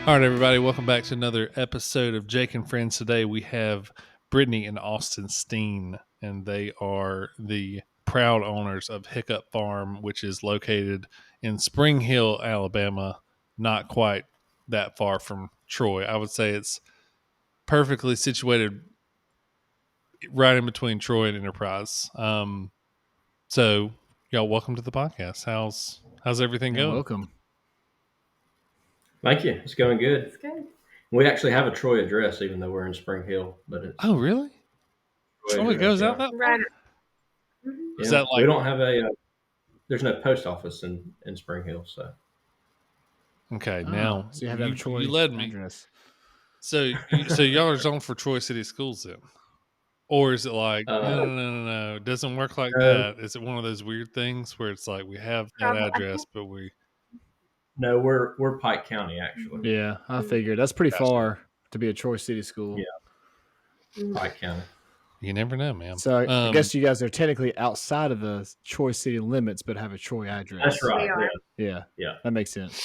All right, everybody, welcome back to another episode of Jake and Friends. Today we have Brittany and Austin Steen, and they are the proud owners of Hiccup Farm, which is located in Spring Hill, Alabama, not quite that far from Troy. I would say it's perfectly situated right in between Troy and Enterprise. So, y'all, welcome to the podcast. How's everything Yeah, going? welcome. Thank you. It's going good. It's good. We actually have a Troy address, even though we're in Spring Hill. But it's Oh, really? Troy address, goes yeah. out that far? Right. Is Yeah, that like we don't have a. There's no post office in Spring Hill, so okay? Oh, Now so you have to have a Troy you led me. address. So y'all are zoned for Troy City Schools then, or is it like no? It doesn't work like that. Is it one of those weird things where it's like we have that Probably. address, but we no, we're Pike County actually. Yeah, I figured that's pretty Gotcha. far to be a Troy City school. Yeah. Pike County. you never know, man. So I guess you guys are technically outside of the Troy City limits, but have a Troy address. That's right. We are. Yeah, that makes sense.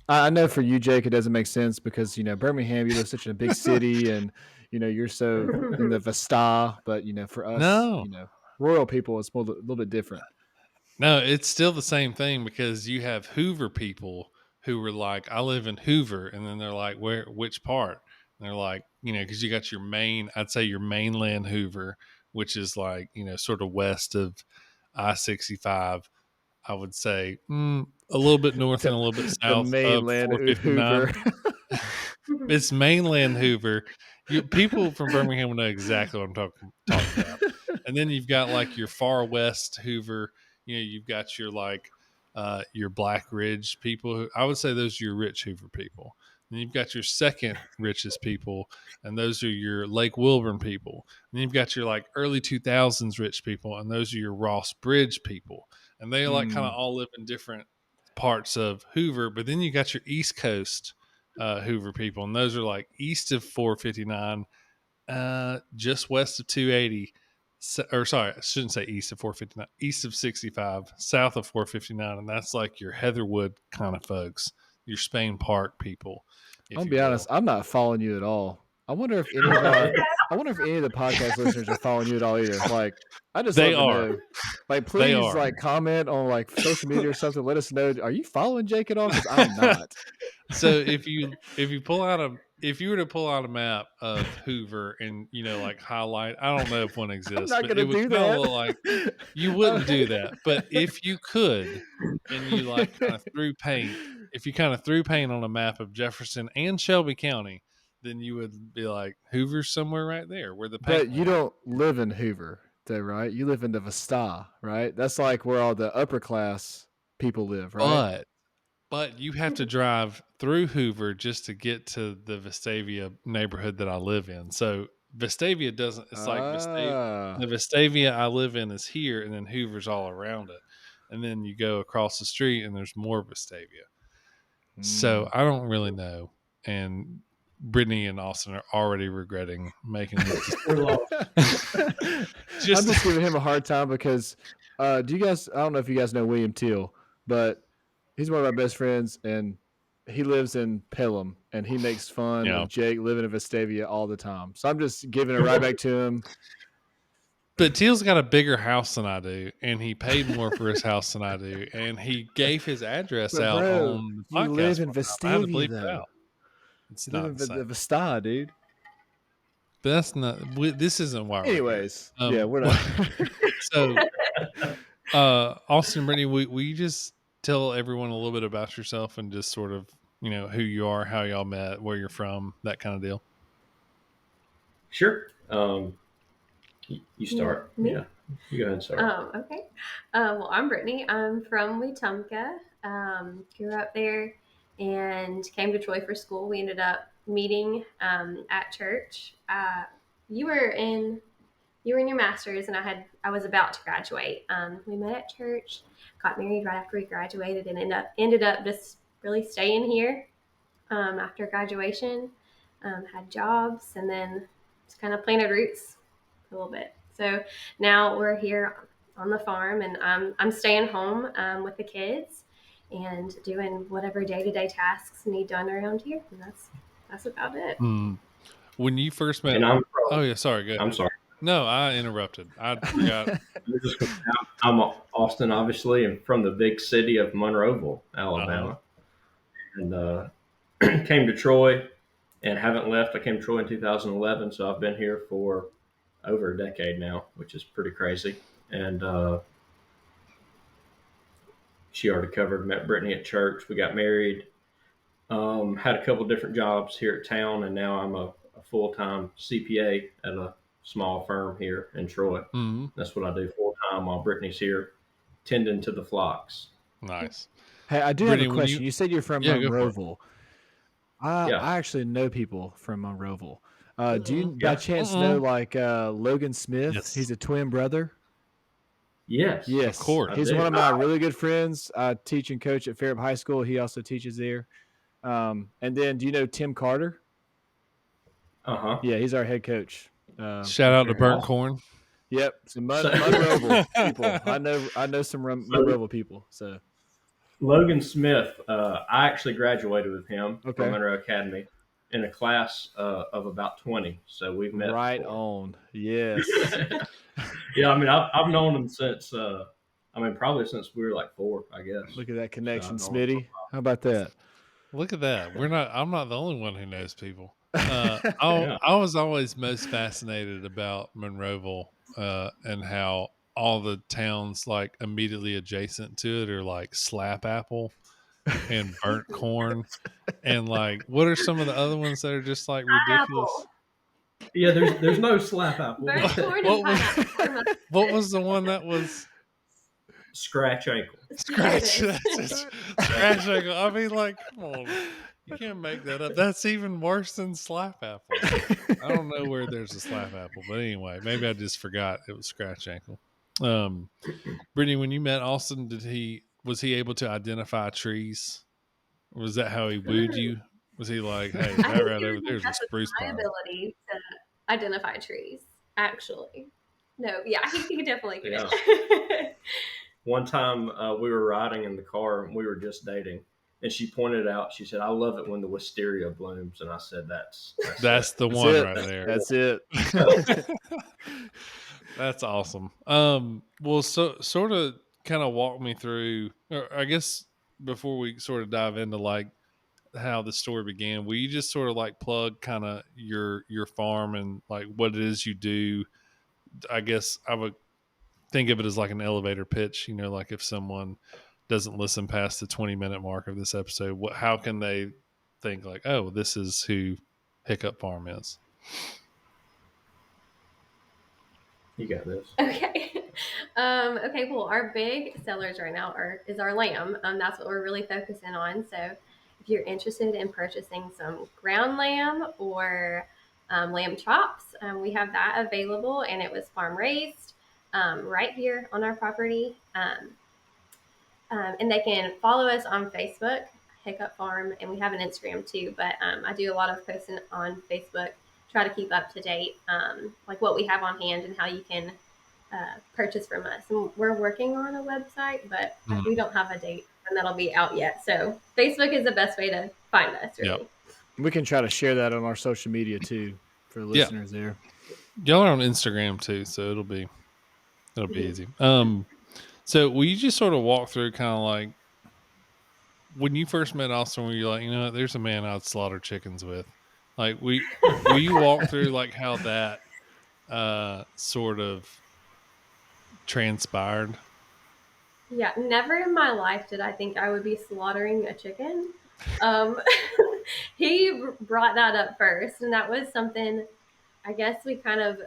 I know for you, Jake, it doesn't make sense because Birmingham, you live such a big city, and you're so in the Vista. But for us, No. rural people, it's a little bit different. No, it's still the same thing because you have Hoover people who were like, I live in Hoover. And then they're like, which part? And they're like, because you got I'd say your mainland Hoover, which is like, sort of west of I-65. I would say a little bit north and a little bit south mainland of 459. Hoover. It's mainland Hoover. People from Birmingham will know exactly what I'm talking about. And then you've got like your far west Hoover. You've got your Black Ridge people. I would say those are your rich Hoover people. And you've got your second richest people, and those are your Lake Wilburn people. And then you've got your like early 2000s rich people, and those are your Ross Bridge people. And they like kind of all live in different parts of Hoover. But then you got your East Coast Hoover people, and those are like east of 459, just west of 280. Or sorry, I shouldn't say east of 459, east of 65, south of 459, and that's like your Heatherwood kind of folks, your Spain Park people. I'll be honest, I'm not following you at all. I wonder if any of the podcast listeners are following you at all either. Like, I just They love to are. know. Like, please, like, comment on like social media or something. Let us know. Are you following Jake at all? Because I'm not. So if you were to pull out a map of Hoover and like highlight, I don't know if one exists, I'm not but gonna it would do kind of that. look like you wouldn't do that. But if you could, and you like kind of threw paint, if you kind of threw paint on a map of Jefferson and Shelby County, then you would be like Hoover's somewhere right there where the paint. But you don't live in Hoover, though, right? You live in the Vista, right? That's like where all the upper class people live, right? But you have to drive through Hoover just to get to the Vestavia neighborhood that I live in. So Vestavia doesn't. It's like the Vestavia I live in is here, and then Hoover's all around it. And then you go across the street, and there's more Vestavia. So I don't really know. And Brittany and Austin are already regretting making this. I'm just giving him a hard time because do you guys? I don't know if you guys know William Teal, but he's one of my best friends, and he lives in Pelham, and he makes fun of Jake living in Vestavia all the time. So I'm just giving it right back to him. But Teal's got a bigger house than I do, and he paid more for his house than I do, and he gave his address out on the podcast. You live in Vestavia, though. It's you not live the in same. the Vista, dude. But that's not. This isn't why. Anyways, yeah, we're not. So, Austin and Brittany, will you just tell everyone a little bit about yourself and just sort of who you are, how y'all met, where you're from, that kind of deal? Sure. You start. Me? Yeah. You go ahead and start. Okay. Well, I'm Brittany. I'm from Wetumpka. Grew up there and came to Troy for school. We ended up meeting at church. You were in your master's, and I was about to graduate. We met at church, got married right after we graduated, and ended up just really staying here after graduation. Had jobs, and then just kind of planted roots a little bit. So now we're here on the farm, and I'm staying home with the kids, and doing whatever day-to-day tasks need done around here. And that's about it. When you first met, And oh yeah, sorry, go ahead. I'm sorry. No, I interrupted. I forgot. I'm Austin, obviously, and from the big city of Monroeville, Alabama, and came to Troy and haven't left. I came to Troy in 2011, so I've been here for over a decade now, which is pretty crazy. And she already covered. Met Brittany at church. We got married. Had a couple different jobs here at town, and now I'm a full-time CPA at a small firm here in Troy. Mm-hmm. That's what I do full-time while Brittany's here tending to the flocks. Nice. Hey, I do Brittany, have a question. You said you're from Yeah, go for it. Monroeville. Yeah. I actually know people from Monroeville. Do you by Yeah. chance know like Logan Smith? Yes. He's a twin brother. Yes. Yes, Of course. he's I do. one of my really good friends. I teach and coach at Fairhope High School. He also teaches there. And then, do you know Tim Carter? Uh-huh. Yeah, he's our head coach. Shout out to Burnt Awesome. Corn. Yep, some So- Monroeville people. I know some Monroeville people. So Logan Smith, I actually graduated with him Okay. from Monroe Academy in a class of about 20. So we've met right before. on. Yes. Yeah, I mean, I've known him since, probably since we were like 4, I guess. Look at that connection, So I've known him for a Smitty. How about that? Look at that. I'm not the only one who knows people. Yeah. I was always most fascinated about Monroeville and how all the towns like immediately adjacent to it are like Slap Apple and Burnt Corn. And like, what are some of the other ones that are just like ridiculous? Apple. Yeah, there's no Slap Apple. Burnt corn What and was- pineapple. What was the one that was Scratch Ankle. Scratch? Scratch Ankle. I mean, like, come on. You can't make that up. That's even worse than Slap Apple. I don't know where there's a Slap Apple, but anyway, maybe I just forgot it was Scratch Ankle. Brittany, when you met Austin, was he able to identify trees? Was that how he wooed you? Was he like, hey, I that think right he over was there's a impressed with spruce my pine? ability to identify trees. Actually, no, yeah, he could definitely get Yeah. it. One time we were riding in the car and we were just dating. And she pointed out, she said, I love it when the wisteria blooms. And I said, that's it. The one it. right there. That's it. That's awesome. Well, so sort of kind of walk me through, or I guess before we sort of dive into like how the story began, will you just sort of like plug kind of your farm and like what it is you do? I guess I would think of it as like an elevator pitch, you know, like if someone doesn't listen past the 20-minute mark of this episode, how can they think like, oh, this is who Hiccup Farm is? You got this. Okay. Okay, well, our big sellers right now is our lamb. That's what we're really focusing on. So if you're interested in purchasing some ground lamb or lamb chops, we have that available, and it was farm raised right here on our property. And they can follow us on Facebook, Hiccup Farm, and we have an Instagram too. But I do a lot of posting on Facebook, try to keep up to date, like what we have on hand and how you can purchase from us. And we're working on a website, but we don't have a date and that'll be out yet. So Facebook is the best way to find us, really. Yep. We can try to share that on our social media too for listeners there. Y'all are on Instagram too, so it'll be easy. So will you just sort of walk through kind of like when you first met Austin, where you're like, you know, there's a man I'd slaughter chickens with. Like, will you walk through like how that sort of transpired? Yeah, never in my life did I think I would be slaughtering a chicken. He brought that up first, and that was something I guess we kind of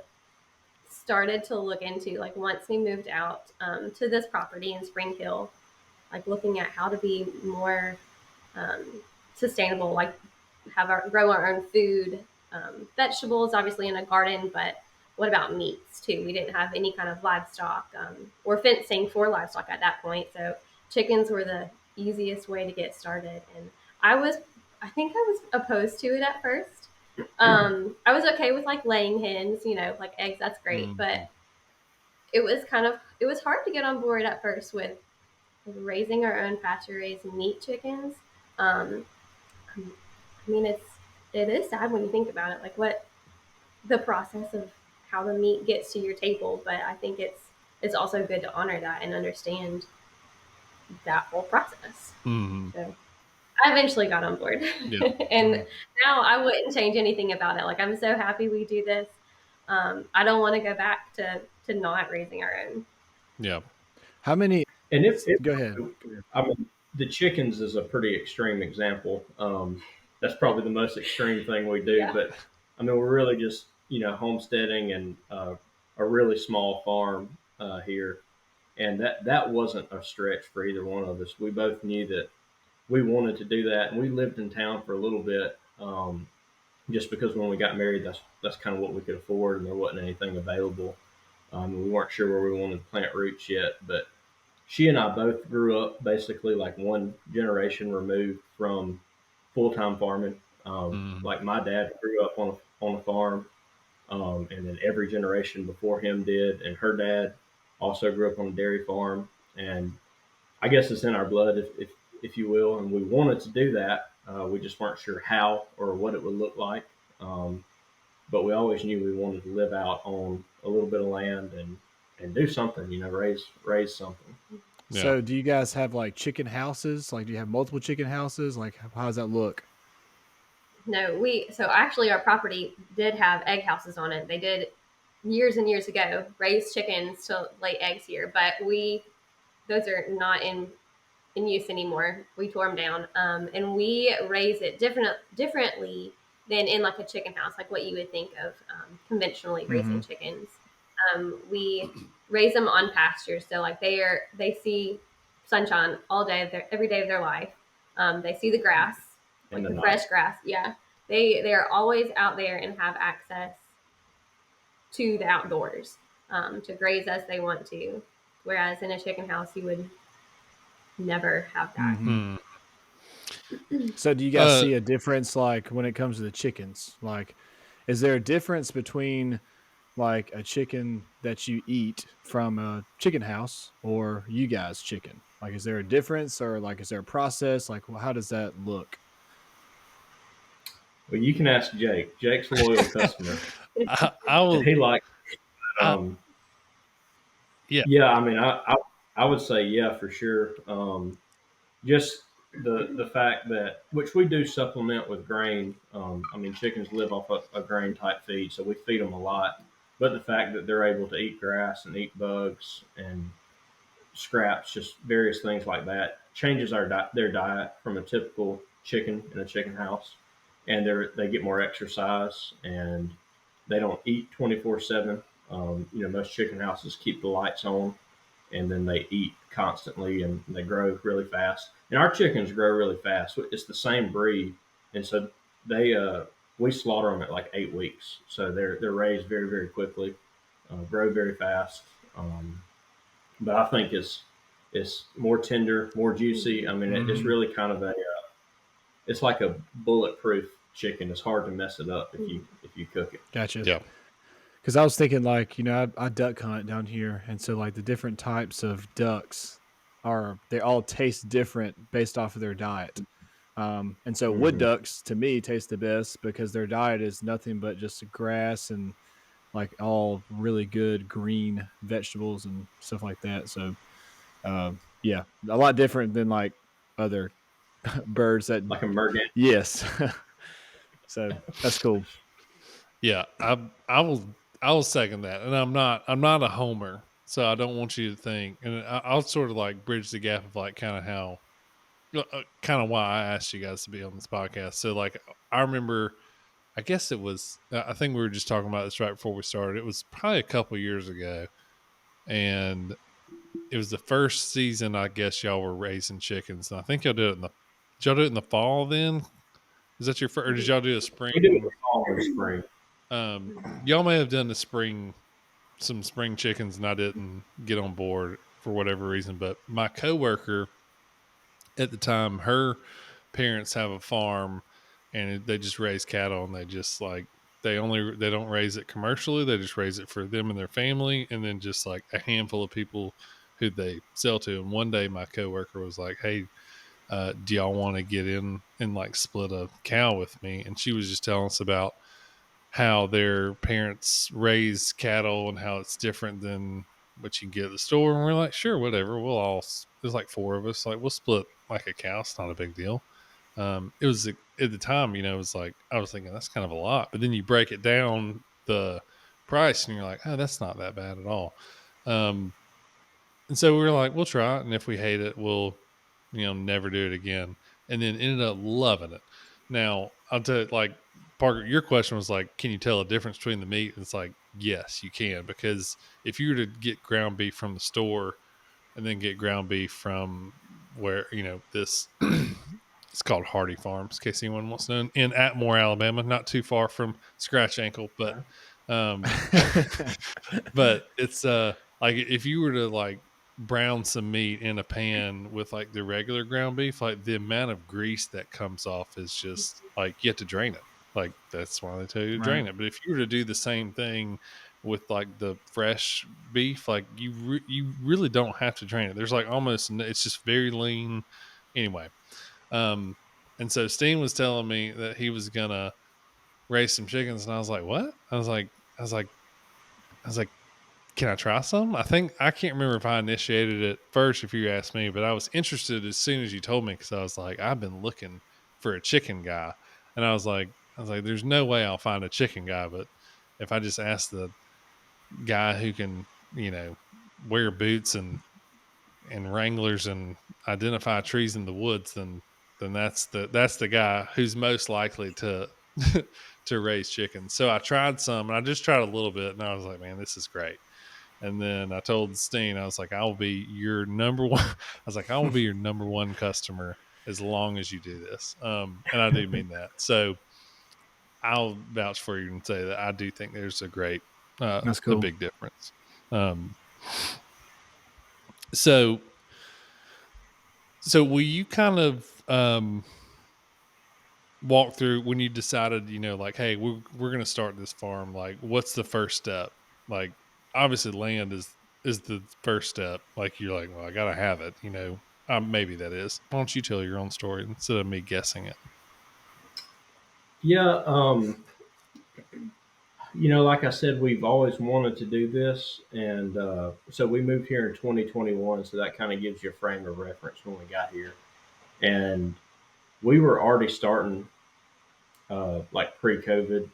started to look into, like once we moved out to this property in Spring Hill, like looking at how to be more sustainable, like grow our own food, vegetables, obviously in a garden, but what about meats too? We didn't have any kind of livestock or fencing for livestock at that point, so chickens were the easiest way to get started. And I think I was opposed to it at first. I was okay with like laying hens, you know, like eggs, that's great, but it was hard to get on board at first with raising our own pasture raised meat chickens. Um, I mean, it is sad when you think about it, like what the process of how the meat gets to your table. But I think it's also good to honor that and understand that whole process. Mm-hmm. So I eventually got on board, Yeah. and now I wouldn't change anything about it. Like I'm so happy we do this. I don't want to go back to not raising our own. Yeah. How many? And if Go ahead. I mean, the chickens is a pretty extreme example. That's probably the most extreme thing we do. Yeah. But I mean, we're really just homesteading and a really small farm here, and that wasn't a stretch for either one of us. We both knew that we wanted to do that, and we lived in town for a little bit. Just because when we got married, that's kind of what we could afford, and there wasn't anything available. We weren't sure where we wanted to plant roots yet, but she and I both grew up basically like one generation removed from full time farming. Mm-hmm. Like my dad grew up on a farm, and then every generation before him did, and her dad also grew up on a dairy farm, and I guess it's in our blood, if you will, and we wanted to do that. We just weren't sure how or what it would look like. Um, but we always knew we wanted to live out on a little bit of land and do something, raise something. Yeah. So, do you guys have like chicken houses? Like, do you have multiple chicken houses? Like, how does that look? No, so actually our property did have egg houses on it. They did years and years ago raise chickens to lay eggs here, but those are not in use anymore. We tore them down, and we raise it differently than in like a chicken house, like what you would think of conventionally raising chickens. We raise them on pastures, so like they see sunshine all day, every day of their life. They see the grass, In like the the night. fresh grass. Yeah, they are always out there and have access to the outdoors to graze as they want to. Whereas in a chicken house, you would never have that. Mm-hmm. Mm. So, do you guys see a difference, like when it comes to the chickens? Like, is there a difference between like a chicken that you eat from a chicken house or you guys chicken? Like, is there a difference, or like, is there a process? Like, how does that look? Well, you can ask Jake. Jake's a loyal customer. I will. He likes. I, Um, yeah. yeah, I mean, I would say yeah for sure. Just the fact that which we do supplement with grain. I mean, chickens live off a grain type feed, so we feed them a lot. But the fact that they're able to eat grass and eat bugs and scraps, just various things like that, changes their diet from a typical chicken in a chicken house, and they get more exercise and they don't eat 24/7. Most chicken houses keep the lights on, and then they eat constantly and they grow really fast. And our chickens grow really fast. It's the same breed, and so they we slaughter them at like 8 weeks, so they're raised very very quickly, grow very fast. But I think it's more tender, more juicy. I mean, it's Mm-hmm. really kind of it's like a bulletproof chicken. It's hard to mess it up if you cook it. Gotcha. Yeah. Because I was thinking, like, I duck hunt down here, and so like the different types of ducks they all taste different based off of their diet. And so wood Hmm. ducks to me taste the best because their diet is nothing but just grass and like all really good green vegetables and stuff like that. So yeah, a lot different than like other birds that Like a mergan. yes. So that's cool. Yeah. I will second that, and I'm not a homer, so I don't want you to think. And I'll sort of like bridge the gap of like kind of why I asked you guys to be on this podcast. So like I remember, I guess it was. I think we were just talking about this right before we started. It was probably a couple years ago, and it was the first season. I guess y'all were raising chickens, and I think did y'all do it in the fall. Then is that your first, or did y'all do a We do it in the spring? fall and spring. Y'all may have done some spring chickens, and I didn't get on board for whatever reason. But my coworker at the time, her parents have a farm, and they just raise cattle, and they just like they don't raise it commercially. They just raise it for them and their family, and then just like a handful of people who they sell to. And one day my coworker was like, "Hey, do y'all want to get in and like split a cow with me?" And she was just telling us about how their parents raise cattle and how it's different than what you can get at the store. And we're like, sure, whatever. There's like four of us, like we'll split like a cow. It's not a big deal. It was at the time, it was like, I was thinking that's kind of a lot, but then you break it down the price and you're like, oh, that's not that bad at all. Um, and so we were like, we'll try it. And if we hate it, we'll, never do it again. And then ended up loving it. Now, I'll tell you, like, Parker, your question was like, can you tell a difference between the meat? And it's like, yes, you can. Because if you were to get ground beef from the store and then get ground beef from where, this, it's called Hardy Farms, in case anyone wants to know, in Atmore, Alabama, not too far from Scratch Ankle, but, um, but it's like if you were to like brown some meat in a pan with like the regular ground beef, like the amount of grease that comes off is just like you have to drain it. Like that's why they tell you to Right. drain it. But if you were to do the same thing with like the fresh beef, like you really don't have to drain it. There's like it's just very lean. Anyway, um, and so Steen was telling me that he was gonna raise some chickens, and I was like, "What?" I was like, I was like, can I try some? I can't remember if I initiated it first, if you asked me, but I was interested as soon as you told me because I was like, I've been looking for a chicken guy, and I was like, there's no way I'll find a chicken guy, but if I just ask the guy who can, wear boots and wranglers and identify trees in the woods, then that's the guy who's most likely to to raise chickens. So I tried some, and I just tried a little bit, and I was like, man, this is great. And then I told Steen, I was like, I will be your number one. I was like, I will be your number one customer as long as you do this. And I do mean that. So I'll vouch for you and say that I do think there's That's a cool. big difference. Um, so, so will you kind of, walk through when you decided, like, hey, we're going to start this farm? Like, what's the first step? Like, obviously, land is the first step. Like, you're like, well, I gotta have it. Maybe that is. Why don't you tell your own story instead of me guessing it? Yeah, like I said, we've always wanted to do this, and so we moved here in 2021. So that kind of gives you a frame of reference when we got here, and we were already starting like pre-COVID,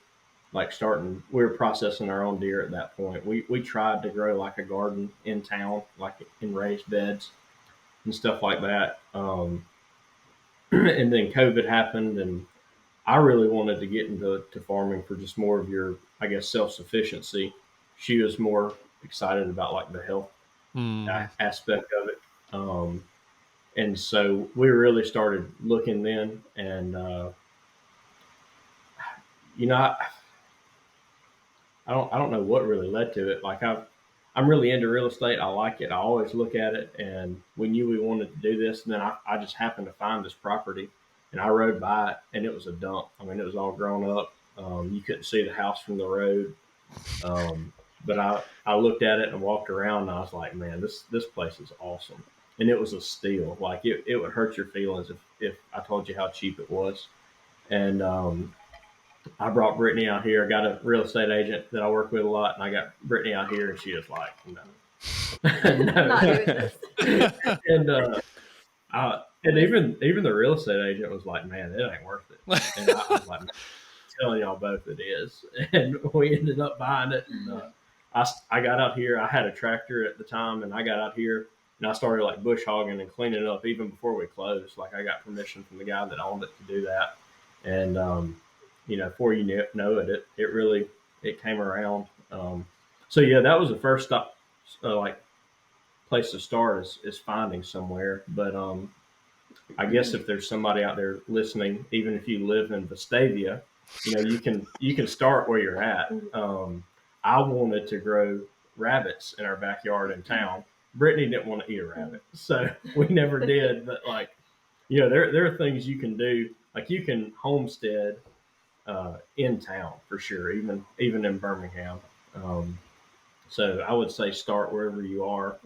like starting. We were processing our own deer at that point. We tried to grow like a garden in town, like in raised beds and stuff like that. And then COVID happened, and I really wanted to get into farming for just more of your, I guess, self sufficiency. She was more excited about like the health Mm, aspect of it. And so we really started looking then, and you know, I, I don't know what really led to it. Like I'm really into real estate. I like it. I always look at it, and we knew we wanted to do this. And then I just happened to find this property, and I rode by it, and it was a dump. I mean, it was all grown up. You couldn't see the house from the road. Um, but I looked at it and walked around, and I was like, man, this place is awesome. And it was a steal. Like it would hurt your feelings if I told you how cheap it was. And I brought Brittany out here. I got a real estate agent that I work with a lot, and I got Brittany out here, and she was like, no, no. Not doing this. And and even the real estate agent was like, man, it ain't worth it. And I was like, man, I'm telling y'all both it is. And we ended up buying it. And I got out here. I had a tractor at the time, and I got out here and I started like bush hogging and cleaning it up even before we closed. Like I got permission from the guy that owned it to do that. And before you know it, it really it came around. So yeah, that was the first stop, like place to start is finding somewhere. But I guess if there's somebody out there listening, even if you live in Vestavia, you can start where you're at. I wanted to grow rabbits in our backyard in town. Brittany didn't want to eat a rabbit, so we never did. But like, there are things you can do. Like you can homestead in town for sure, even in Birmingham. So I would say start wherever you are.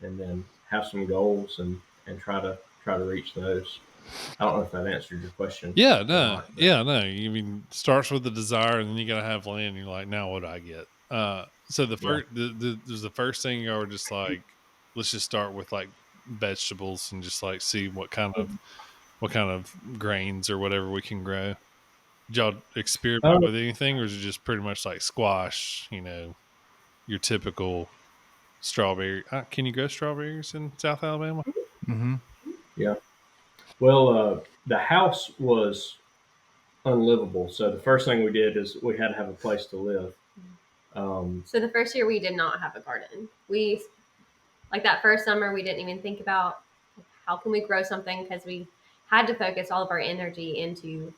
and then have some goals and try to reach those. I don't know if that answered your question Yeah, or no, not, but yeah, no. You mean starts with the desire, and then you gotta have land. And you're like, now what do I get? So the yeah. first, there's the first thing you are just like, let's just start with like vegetables and just like see what kind of grains or whatever we can grow. Did y'all experiment Um, with anything, or is it just pretty much like squash? Your typical strawberry. Can you grow strawberries in South Alabama? Mm-hmm. yeah. Well, the house was unlivable, so the first thing we did is we had to have a place to live. So the first year we did not have a garden. We like that first summer we didn't even think about how can we grow something because we had to focus all of our energy into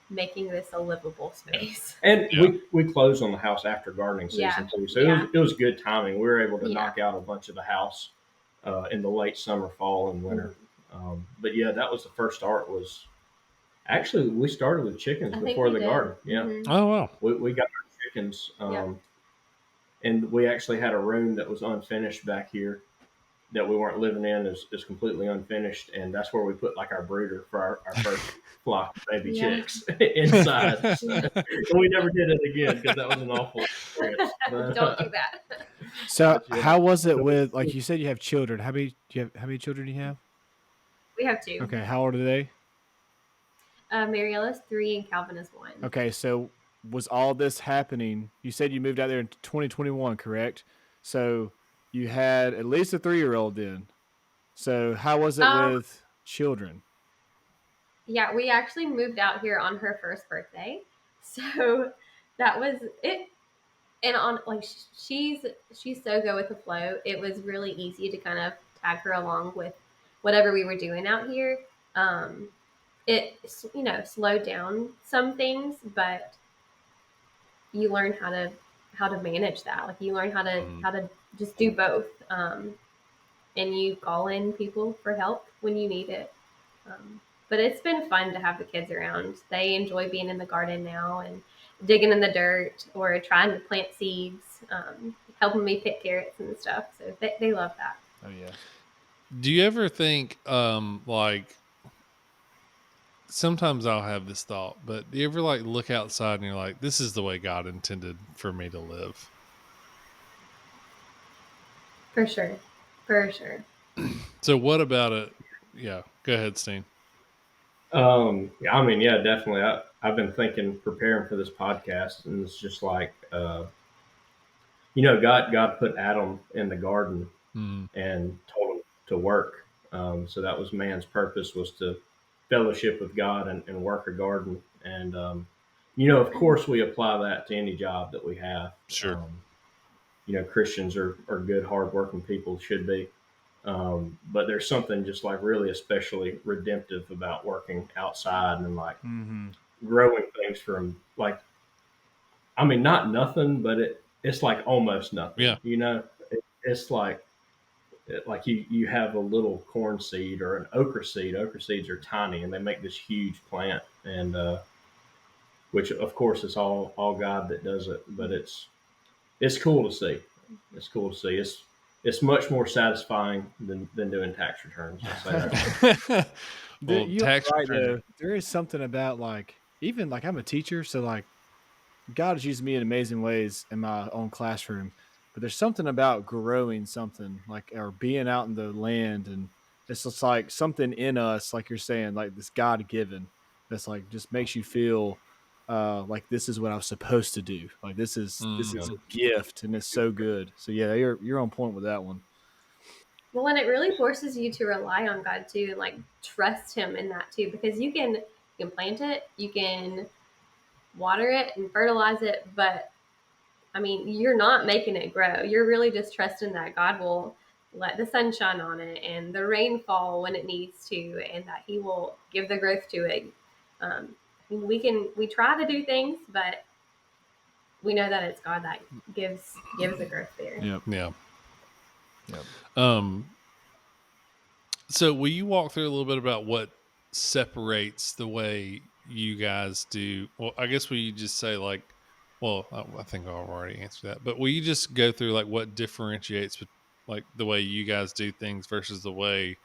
making this a livable space. And Yeah. we closed on the house after gardening Yeah, season too, so yeah, it was good timing. We were able to yeah. knock out a bunch of the house in the late summer, fall, and winter. But yeah, that was the first start. Was actually we started with chickens I think before we the did. garden. Yeah, Oh wow. we got our chickens, Yeah. and we actually had a room that was unfinished back here that we weren't living in is completely unfinished, and that's where we put like our brooder for our first flock of baby Yeah. chicks inside. So, Yeah. and we never did it again because that was an awful experience. Don't do that. So But yeah, how was it with, like you said, you have children? How many children do you have? We have two. Okay, how old are they? Mariella's 3 and Calvin is 1. Okay, so was all this happening? You said you moved out there in 2021, correct? So you had at least a 3-year-old then. So how was it Um, with children? yeah, we actually moved out here on her first birthday, so that was it. And on like she's so good with the flow. It was really easy to kind of tag her along with whatever we were doing out here. Um, it slowed down some things, but you learn how to manage that. Like you learn Mhm. how to just do both, and you call in people for help when you need it. But it's been fun to have the kids around. They enjoy being in the garden now and digging in the dirt or trying to plant seeds, helping me pick carrots and stuff. So they love that. Oh yeah. Do you ever think, like, sometimes I'll have this thought, but do you ever like look outside and you're like, this is the way God intended for me to live? For sure. For sure. So what about it? Yeah, go ahead, Steen. yeah, I mean, yeah, definitely. I've been thinking, preparing for this podcast, and it's just like, God put Adam in the garden Mm, and told him to work. So that was man's purpose, was to fellowship with God and work a garden. And of course, we apply that to any job that we have. sure. Christians are good, hardworking people, should be. But there's something just like really especially redemptive about working outside and like Mm-hmm. growing things from like, I mean, not nothing, but it's like almost nothing. Yeah. It's like you have a little corn seed or an okra seed. Okra seeds are tiny and they make this huge plant, and which of course is all God that does it. But it's cool to see. It's cool to see. It's much more satisfying than doing tax returns. I'll say that. Well, You tax are right return. though. There is something about like even like I'm a teacher, so like God has used me in amazing ways in my own classroom. But there's something about growing something like or being out in the land, and it's just like something in us, like you're saying, like this God given that's like just makes you feel like this is what I was supposed to do. Like this is Mhm. a gift, and it's so good. So yeah, you're on point with that one. Well, and it really forces you to rely on God too, and like trust Him in that too, because you can plant it, you can water it and fertilize it, but I mean, you're not making it grow. You're really just trusting that God will let the sun shine on it and the rain fall when it needs to, and that He will give the growth to it. I mean, we try to do things, but we know that it's God that gives the growth there. Yep. Yeah. Yep. Um, so will you walk through a little bit about what separates the way you guys do? Well, I guess will you just say like, well, I think I've already answered that, but will you just go through like what differentiates like the way you guys do things versus the way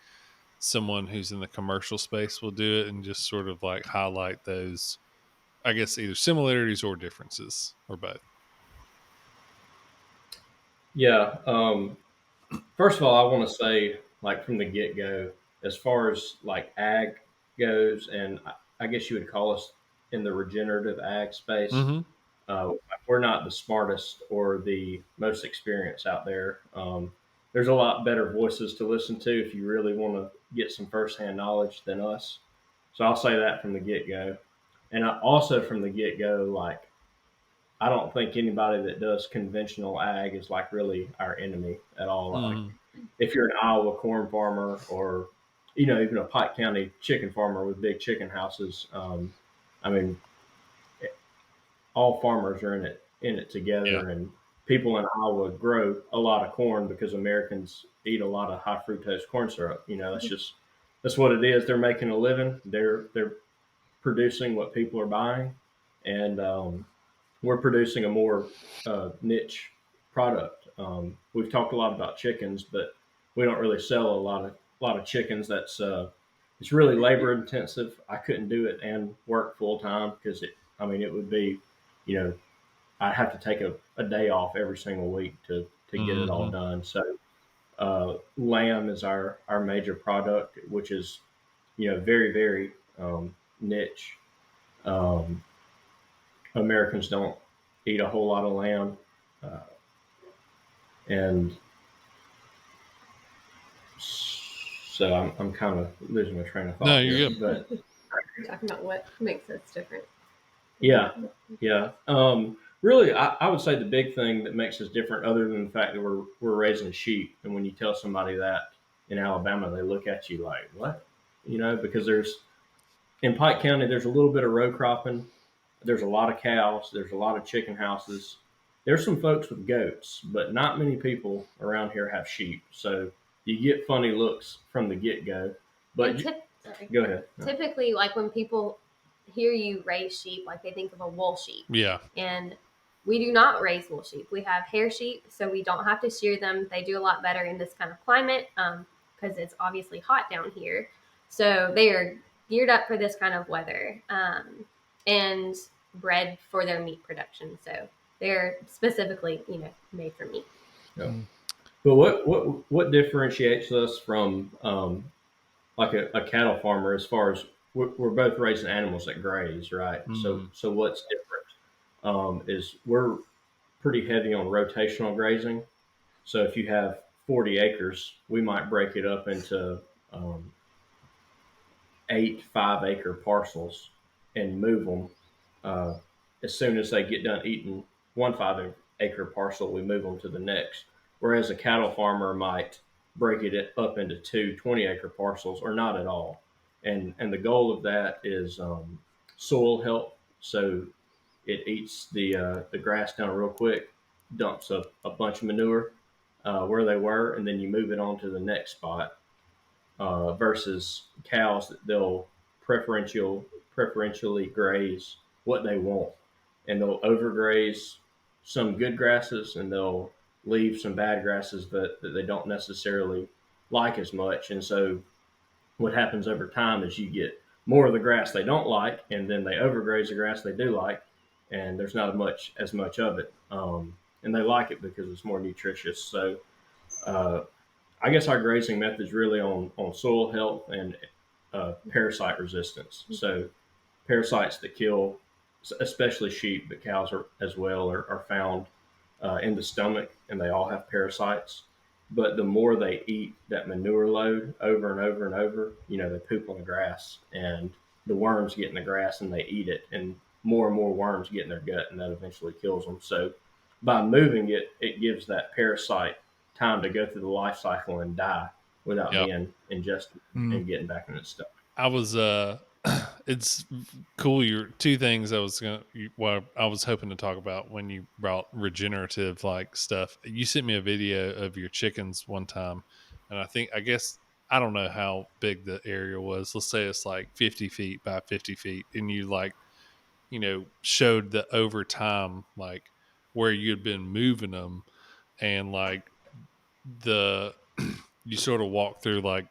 someone who's in the commercial space will do it, and just sort of like highlight those, I guess, either similarities or differences or both? Yeah. First of all, I want to say, like from the get go, as far as like ag goes, and I guess you would call us in the regenerative ag space. Mm-hmm. Uh, we're not the smartest or the most experienced out there. There's a lot better voices to listen to if you really want to get some firsthand knowledge than us. So I'll say that from the get go. And I also from the get go, like I don't think anybody that does conventional ag is like really our enemy at all. Like Mm-hmm. if you're an Iowa corn farmer or even a Pike County chicken farmer with big chicken houses, I mean all farmers are in it Yeah. together, and people in Iowa grow a lot of corn because Americans eat a lot of high fructose corn syrup. That's what it is. They're making a living. They're producing what people are buying, and we're producing a more niche product. We've talked a lot about chickens, but we don't really sell a lot of chickens. It's really labor intensive. I couldn't do it and work full time because it would be, you know, I'd have to take a day off every single week to get it all Mm-hmm. done. So lamb is our major product, which is very very niche. Um, Americans don't eat a whole lot of lamb, uh, and so I'm kind of losing my train of No, thought here. you're good. But We're talking about what makes us different. yeah, yeah. Really, I would say the big thing that makes us different, other than the fact that we're raising sheep, and when you tell somebody that in Alabama, they look at you like, "What?" Because there's in Pike County, there's a little bit of row cropping. There's a lot of cows. There's a lot of chicken houses. There's some folks with goats, but not many people around here have sheep. So you get funny looks from the get go. And But sorry. go ahead. No. Typically, like when people hear you raise sheep, like they think of a wool sheep. Yeah. And we do not raise wool sheep. We have hair sheep, so we don't have to shear them. They do a lot better in this kind of climate because it's obviously hot down here. So they are geared up for this kind of weather and bred for their meat production. So they're specifically, made for meat. Yeah. Mm. But what differentiates us from like a cattle farmer as far as we're both raising animals that graze, right? So Mm. so what's different is we're pretty heavy on rotational grazing. So if you have 40 acres, we might break it up into um, 8 5-acre parcels and move them. Uh, as soon as they get done eating one 5-acre parcel, we move them to the next. Whereas a cattle farmer might break it up into two 20-acre parcels or not at all. And the goal of that is soil health. So it eats the grass down real quick, dumps a bunch of manure where they were, and then you move it on to the next spot versus cows that they'll preferentially graze what they want, and they'll overgraze some good grasses and they'll leave some bad grasses that they don't necessarily like as much. And so what happens over time is you get more of the grass they don't like, and then they overgraze the grass they do like, and there's not as much of it. And they like it because it's more nutritious. So uh, I guess our grazing method is really on soil health and parasite resistance. So parasites that kill, especially sheep, but cows as well, are found in the stomach, and they all have parasites. But the more they eat that manure load over and over and over, they poop on the grass, and the worms get in the grass and they eat it, and and more worms get in their gut, and that eventually kills them. So by moving it, it gives that parasite time to go through the life cycle and die without Yep. being ingested Mm. and getting back in its stomach. I was it's cool. Your two things I was hoping to talk about when you brought regenerative like stuff. You sent me a video of your chickens one time, and I guess I don't know how big the area was. Let's say it's like 50 feet by 50 feet, and you like showed the over time like where you had been moving them, and like the you sort of walk through like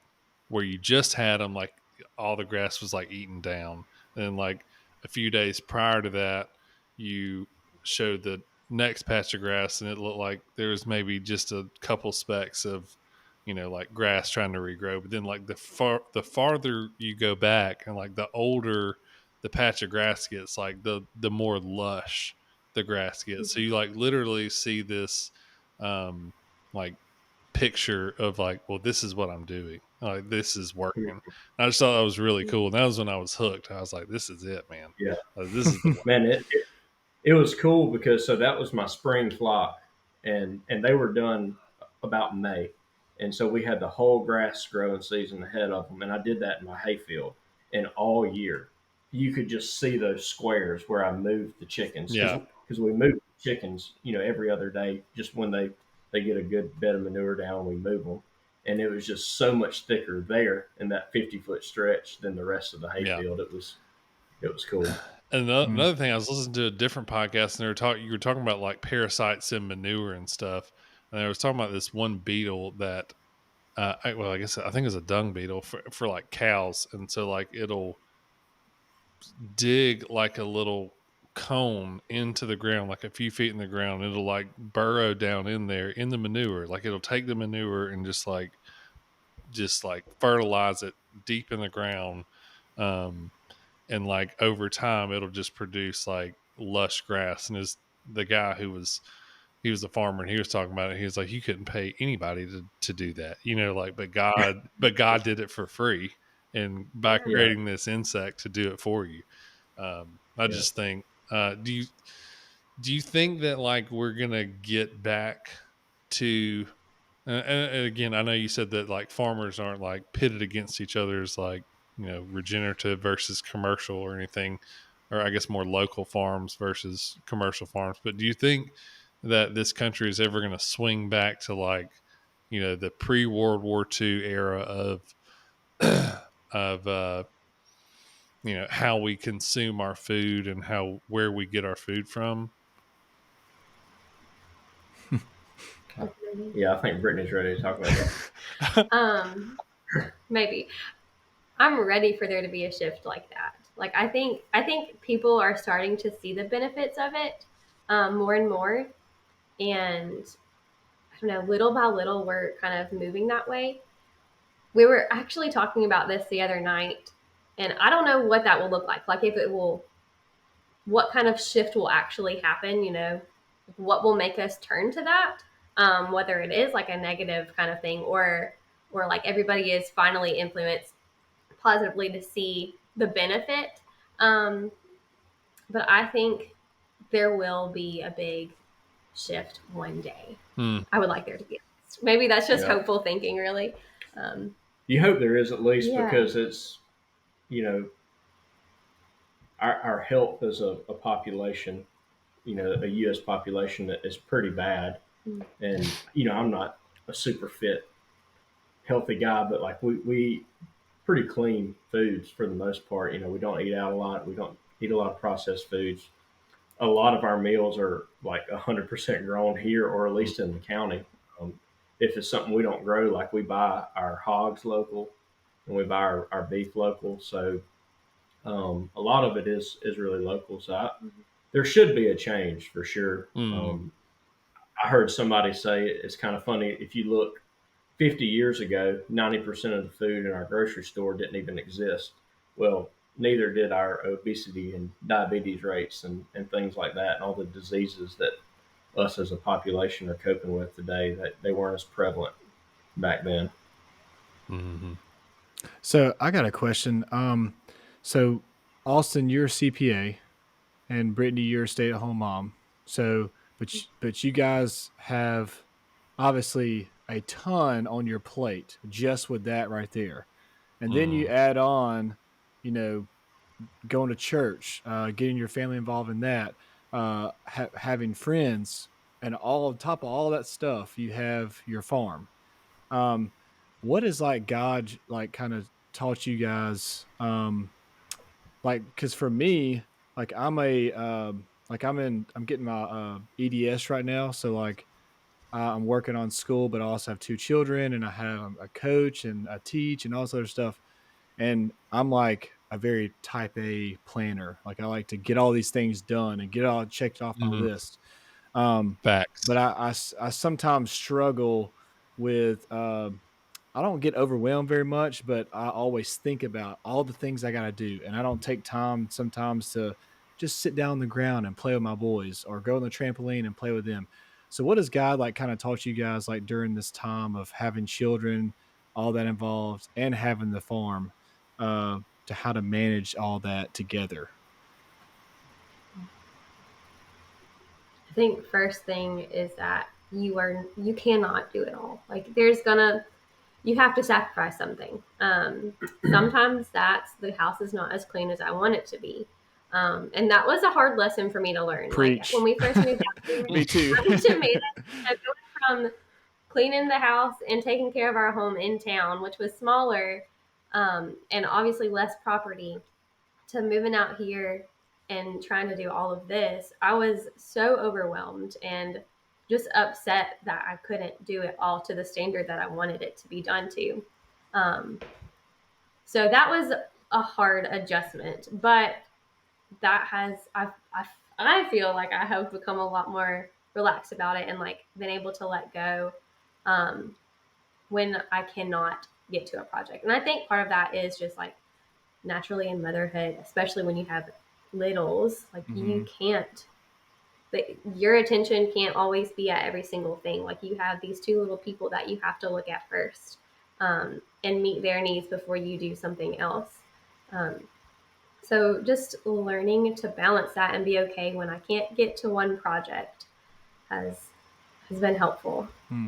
where you just had them, like all the grass was like eaten down, and like a few days prior to that, you showed the next patch of grass, and it looked like there was maybe just a couple specks of, like grass trying to regrow. But then like the farther you go back, and like the older the patch of grass gets, like the more lush the grass gets. So you like literally see this like picture of like, well, this is what I'm doing. Like this is working. I just thought that was really cool. And that was when I was hooked. I was like, this is it, man. Yeah, This is the one. man, it was cool because so that was my spring flock, and they were done about May, and so we had the whole grass growing season ahead of them, and I did that in my hayfield, and all year you could just see those squares where I moved the chickens Yeah. because we move chickens, every other day, just when they get a good bed of manure down, we move them. And it was just so much thicker there in that 50-foot stretch than the rest of the Yeah. hayfield. It was cool. And another thing, I was listening to a different podcast, and you were talking about like parasites in manure and stuff. And I was talking about this one beetle that, I guess I think it's a dung beetle for like cows. And so like it'll dig like a little cone into the ground, like a few feet in the ground. It'll like burrow down in there in the manure. Like it'll take the manure and just like fertilize it deep in the ground. Um, and like over time it'll just produce like lush grass. And is the guy he was a farmer, and he was talking about it. He was like, you couldn't pay anybody to do that, like, but God did it for free, and by Yeah. Yeah, creating this insect to do it for you. I yeah. just think, do you think that like we're gonna get back to, and again, I know you said that like farmers aren't like pitted against each other as like, regenerative versus commercial or anything, or I guess more local farms versus commercial farms. But do you think that this country is ever going to swing back to like, the pre World War II era of, of, how we consume our food and where we get our food from? Yeah, I think Brittany's ready to talk about that. Maybe I'm ready for there to be a shift like that. Like I think people are starting to see the benefits of it more and more, and I don't know, little by little, we're kind of moving that way. We were actually talking about this the other night, and I don't know what that will look like. Like if it will, what kind of shift will actually happen? What will make us turn to that? Whether it is like a negative kind of thing, or like everybody is finally influenced positively to see the benefit. Um, but I think there will be a big shift one day. Hmm. I would like there to be. Maybe that's just Yeah, hopeful thinking, really. Um, you hope there is at least yeah. because it's you know our health as a population, a U.S. population that is pretty bad, Mm. and I'm not a super fit, healthy guy, but like we pretty clean foods for the most part. We don't eat out a lot. We don't eat a lot of processed foods. A lot of our meals are like 100% grown here, or at least in the county. Um, if it's something we don't grow, like we buy our hogs local and we buy our beef local. So a lot of it is really local. So there should be a change for sure. Hmm. I heard somebody say it's kind of funny if you look 50 years ago, 90% of the food in our grocery store didn't even exist. Well, neither did our obesity and diabetes rates and things like that, and all the diseases that us as a population are coping with today, that they weren't as prevalent back then. Hmm. So I got a question. So Austin, you're a CPA, and Brittany, you're a stay-at-home mom. So, but you guys have obviously a ton on your plate just with that right there, and then you Hmm. add on, you know, going to church, getting your family involved in that, having friends, and all on top of all that stuff, you have your farm. Um, what is like God like kind of taught you guys? Like, because for me, like I'm getting my EDS right now, so like I'm working on school, but I also have 2 children, and I have a coach, and I teach, and all this other stuff. And I'm like a very type A planner. Like I like to get all these things done and get it all checked off my Mhm. list. Um, Facts. but I sometimes struggle with, I don't get overwhelmed very much, but I always think about all the things I got to do. And I don't take time sometimes to just sit down on the ground and play with my boys or go on the trampoline and play with them. So what has God like kind of taught you guys like during this time of having children, all that involved, and having the farm, to how to manage all that together? I think first thing is that you cannot do it all. Like there's gonna you have to sacrifice something. Sometimes that's the house is not as clean as I want it to be. And that was a hard lesson for me to learn. Like when Preach. we first moved out here, Me too. having to manage going from cleaning the house and taking care of our home in town, which was smaller, and obviously less property, to moving out here and trying to do all of this, I was so overwhelmed and just upset that I couldn't do it all to the standard that I wanted it to be done to. Um, so that was a hard adjustment, but that has I feel like I have become a lot more relaxed about it and like been able to let go um, when I cannot get to a project. And I think part of that is just like naturally in motherhood, especially when you have littles, like you Mhm. can't, your attention can't always be at every single thing. Like you have these two little people that you have to look at first, and meet their needs before you do something else. Um, so just learning to balance that and be okay when I can't get to one project has has been helpful. Hmm.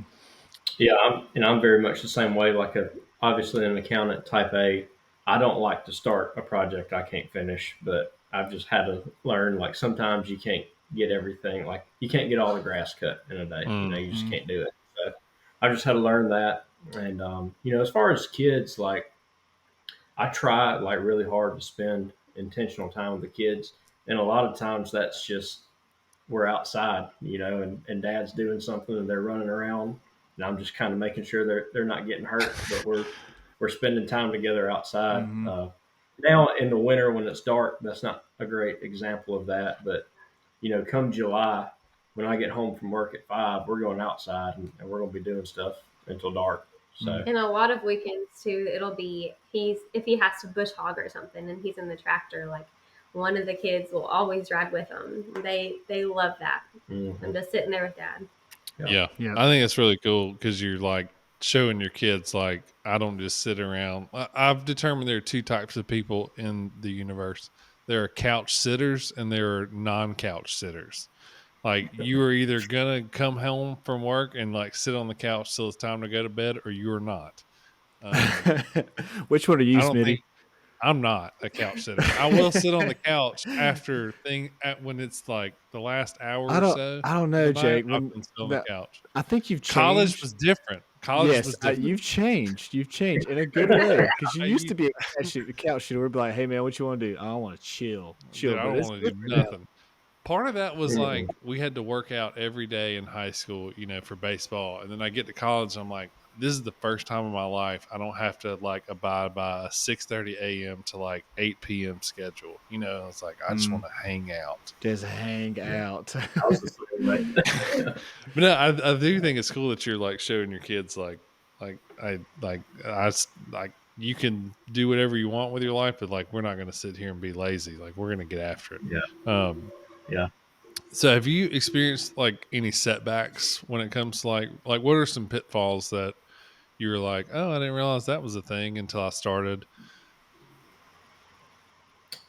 Yeah, I'm very much the same way. Like obviously an accountant type A, I don't like to start a project I can't finish, but I've just had to learn like sometimes you can't get everything. Like you can't get all the grass cut in a day. You just Mhm. can't do it. So I just had to learn that. And as far as kids, like I try like really hard to spend intentional time with the kids, and a lot of times that's just we're outside, and dad's doing something and they're running around, and I'm just kind of making sure they're not getting hurt, but we're spending time together outside. Mhm. Now in the winter when it's dark, that's not a great example of that, but come July, when I get home from work at 5, we're going outside and we're going to be doing stuff until dark. Mm. So And a lot of weekends too, it'll be he's if he has to bush hog or something and he's in the tractor, like one of the kids will always ride with him. They love that. mhm. I'm just sitting there with dad. Yeah. Yeah. Yeah. I think it's really cool because you're like showing your kids, like, I don't just sit around. I've determined there are two types of people in the universe. There are couch sitters and there are non couch sitters. Like, you are either going to come home from work and like sit on the couch till it's time to go to bed, or you're not. Um, Which one are you, I don't think Smitty? I'm not a couch sitter. I will sit on the couch after when it's like the last hour I or don't so I don't of know, the night. Jake. I When can sit on the that couch. I think you've College changed. was different. College Yes, was different. you've changed. You've changed in a good way because you I used to u be a couch shooter. We'd be like, "Hey, man, what you want to do?" I want to chill, Dude, chill. I But don't it's wanna do different now. nothing. Part of that was, Mhm. like, we had to work out every day in high school, for baseball, and then I get to college, I'm like, "This is the first time in my life I don't have to, like, abide by a 6:30 AM to, like, 8 PM schedule," It's like, I just Mm, wanna hang out. just hang Yeah, out. I was the same way. But no, I do think it's cool that you're like showing your kids like you can do whatever you want with your life, but like we're not going to sit here and be lazy. Like we're going to get after it. Yeah, Um, yeah. so have you experienced like any setbacks when it comes to like what are some pitfalls that you were like, oh, I didn't realize that was a thing until I started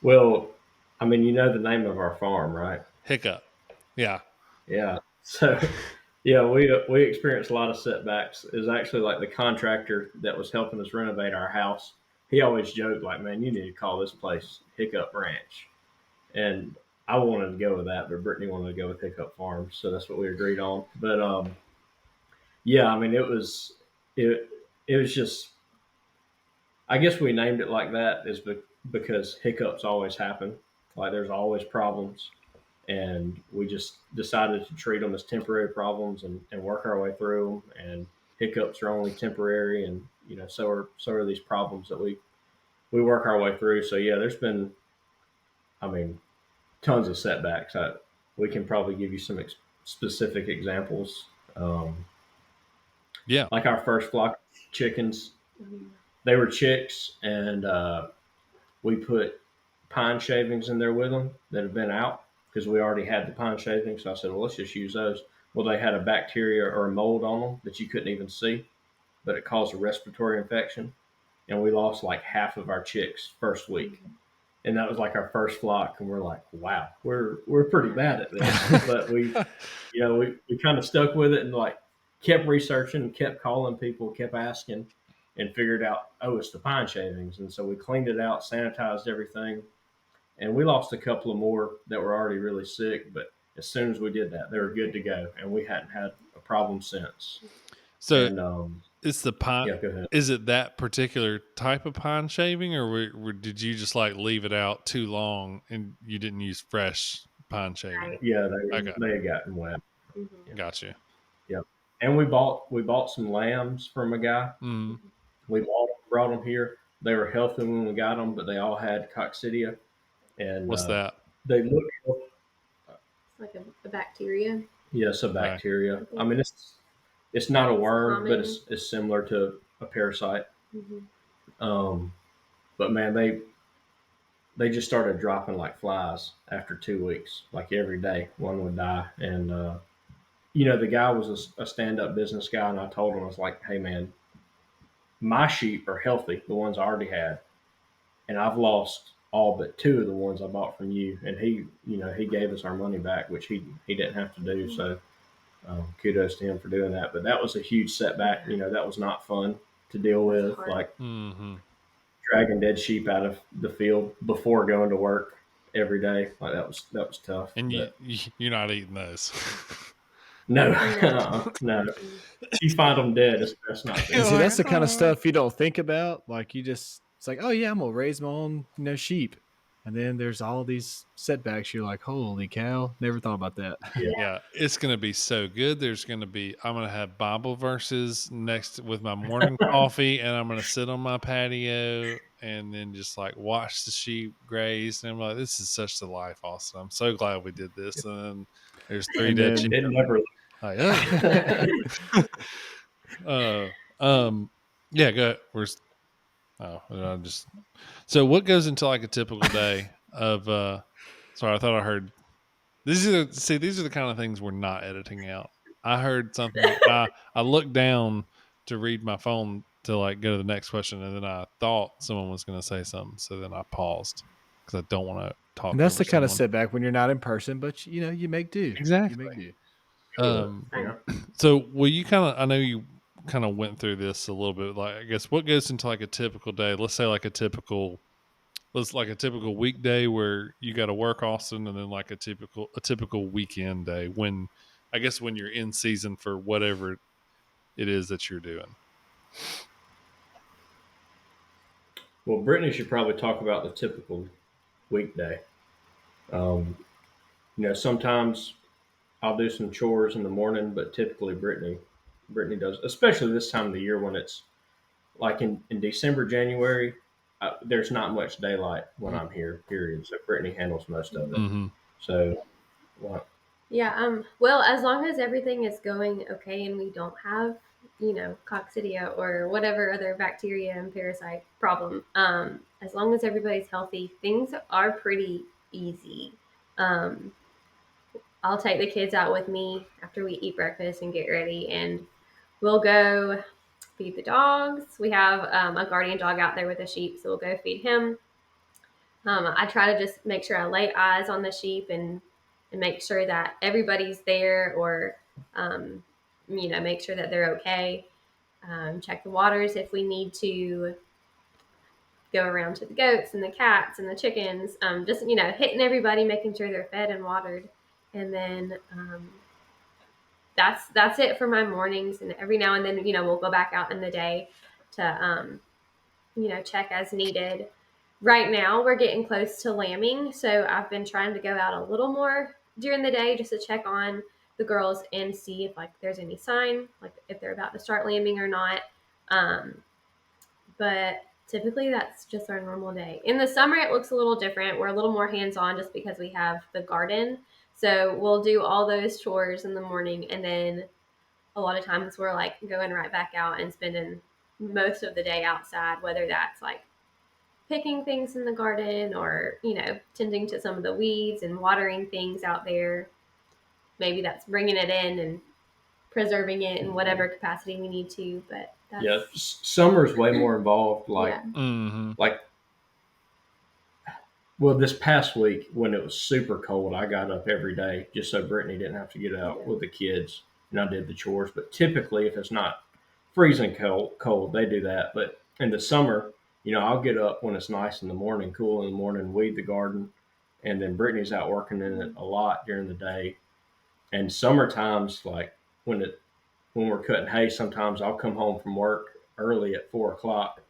Well, I mean, you know the name of our farm, right? Hiccup? Yeah. Yeah. So, yeah, we experienced a lot of setbacks. It was actually like the contractor that was helping us renovate our house. He always joked like, "Man, you need to call this place Hiccup Ranch." And I wanted to go with that, but Brittany wanted to go with Hiccup Farms, so that's what we agreed on. But yeah, I mean, it it was just. I guess we named it like that because hiccups always happen. Like there's always problems, and we just decided to treat them as temporary problems and work our way through them. And hiccups are only temporary, and so are these problems that we work our way through. So yeah, there's been, I mean, tons of setbacks. We can probably give you some specific examples. Um, Yeah. like our first flock of chickens, Mhm. they were chicks, and we put pine shavings in there with them that have been out because we already had the pine shavings. So I said, well, let's just use those. Well, they had a bacteria or a mold on them that you couldn't even see, but it caused a respiratory infection. And we lost like half of our chicks first week. And that was like our first flock. And we're like, wow, we're pretty bad at this. But we kind of stuck with it and like kept researching and kept calling people, kept asking, and figured out, oh, it's the pine shavings. And so we cleaned it out, sanitized everything, and we lost a couple of more that were already really sick. But as soon as we did that, they were good to go, and we hadn't had a problem since. So And it's the pine. yeah, go ahead. Is it that particular type of pine shaving, or did you just like leave it out too long and you didn't use fresh pine shaving? Right. Yeah, Okay, they had gotten wet. Mhm. gotcha. Yep. And we bought some lambs from a guy. Mm. We brought them here. They were healthy when we got them, but they all had coccidia, and What's that? they look, It's like a bacteria. yes, a Right. bacteria. I mean, it's not a worm, but common. it's similar to a parasite. Mhm. Um, but man, they just started dropping like flies after 2 weeks. Like every day, one would die, and the guy was a stand-up business guy, and I told him, I was like, hey man, my sheep are healthy, the ones I already had, and I've lost all but two of the ones I bought from you. And he gave us our money back, which he didn't have to do. So kudos to him for doing that. But that was a huge setback. That was not fun to deal with, hard. like Mm-hmm. dragging dead sheep out of the field before going to work every day. Like that was tough. And But you're not eating those. no, No. no, Mhm. you find them dead. It's best not to. And see, Like, that's the kind of oh. stuff you don't think about. Like it's like, oh yeah, I'm gonna raise my own, sheep. And then there's all these setbacks. You're like, holy cow, never thought about that. Yeah. Yeah, it's gonna be so good. I'm gonna have Bible verses next with my morning coffee, and I'm gonna sit on my patio and then just like watch the sheep graze. And I'm like, this is such the life, Austin. I'm so glad we did this. And then there's three And dead then sheep. It never. Like, yeah, go. I just. So what goes into like a typical day of? Sorry, I thought I heard. These are the kind of things we're not editing out. I heard something. I looked down to read my phone to like go to the next question, and then I thought someone was going to say something, so then I paused because I don't want to talk and that's over the kind of someone. setback when you're not in person, but you make do. You Exactly. make do. Yeah. So will you kind of? I know you kind of went through this a little bit. Like, I guess what goes into like a typical day? Let's say like a typical weekday where you got to work, Austin, and then like a typical weekend day when you're in season for whatever it is that you're doing. Well, Brittany should probably talk about the typical weekday. Um, sometimes I'll do some chores in the morning, but typically Brittany does, especially this time of the year when it's like in December, January. There's not much daylight when I'm here. Period. So Brittany handles most of it. Mm-hmm. So, well, Yeah. Well, as long as everything is going okay and we don't have, coccidia or whatever other bacteria and parasite problem, as long as everybody's healthy, things are pretty easy. Um, I'll take the kids out with me after we eat breakfast and get ready, and we'll go feed the dogs. We have a guardian dog out there with the sheep, so we'll go feed him. I try to just make sure I lay eyes on the sheep and make sure that everybody's there, or make sure that they're okay. Check the waters if we need to. Go around to the goats and the cats and the chickens. Just hitting everybody, making sure they're fed and watered, and then that's it for my mornings. And every now and then, we'll go back out in the day to check as needed. Right now, we're getting close to lambing, so I've been trying to go out a little more during the day just to check on the girls and see if like there's any sign, like if they're about to start lambing or not. Um, but typically that's just our normal day. In the summer, it looks a little different. We're a little more hands on just because we have the garden. So we'll do all those chores in the morning, and then a lot of times we're like going right back out and spending most of the day outside, whether that's like picking things in the garden or, tending to some of the weeds and watering things out there. Maybe that's bringing it in and preserving it in whatever capacity we need to, but that's Yeah, summer's way more involved. yeah. Like well, this past week when it was super cold, I got up every day just so Brittany didn't have to get out with the kids, and I did the chores. But typically, if it's not freezing cold, they do that. But in the summer, I'll get up when it's nice in the morning, cool in the morning, weed the garden, and then Brittany's out working in it a lot during the day. And summer times, like when it when we're cutting hay, sometimes I'll come home from work early at 4 o'clock,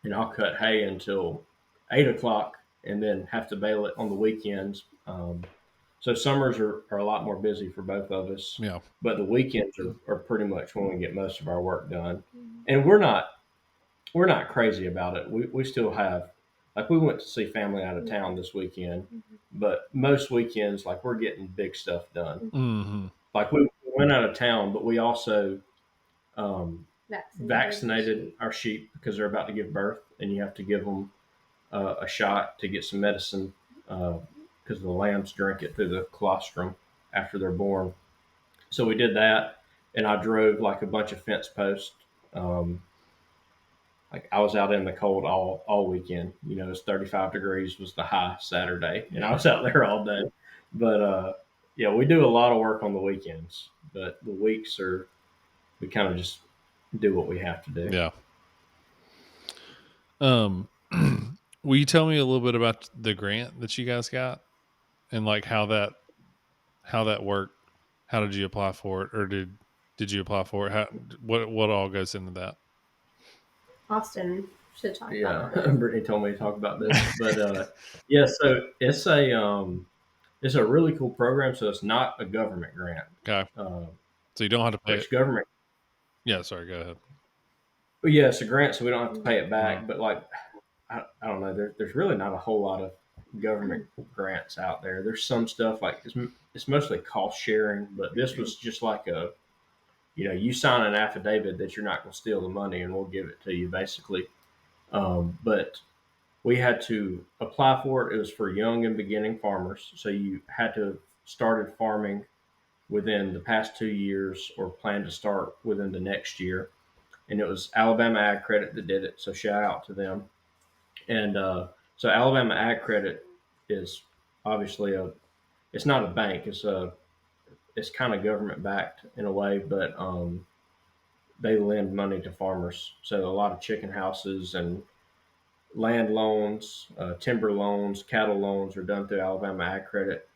and I'll cut hay until 8 o'clock, and then have to bale it on the weekends. So summers are a lot more busy for both of us, Yeah. but the weekends are pretty much when we get most of our work done. And we're not crazy about it. We still have, like, we went to see family out of town this weekend, but most weekends, like, we're getting big stuff done. Mm-hmm. Like, we went out of town, but we also um, vaccinated sheep. our sheep because they're about to give birth, and you have to give them a shot to get some medicine because the lambs drink it through the colostrum after they're born. So we did that, and I drove like a bunch of fence posts. Um, like I was out in the cold all weekend. It's 35 degrees was the high Saturday, and I was out there all day. But yeah, we do a lot of work on the weekends, but the weeks are we kind of just do what we have to do. Yeah. Will you tell me a little bit about the grant that you guys got and like how that worked? How did you apply for it, or did you apply for it? What all goes into that? Austin should talk Yeah, about this. Brittany told me to talk about this, but yeah, so it's a really cool program. So it's not a government grant, Okay, uh, so you don't have to pay which it. government. Yeah, sorry. Go ahead. Well, yeah, it's a grant, so we don't have to pay it back. Mm. But like, I don't know. There's really not a whole lot of government grants out there. There's some stuff like it's mostly cost sharing, but this was just like you sign an affidavit that you're not going to steal the money, and we'll give it to you basically. But we had to apply for it. It was for young and beginning farmers. So you had to have started farming within the past 2 years or plan to start within the next year. And it was Alabama Ag Credit that did it. So shout out to them. And so Alabama Ag Credit is obviously it's not a bank. It's kind of government backed in a way, but they lend money to farmers. So a lot of chicken houses and land loans, timber loans, cattle loans are done through Alabama Ag Credit.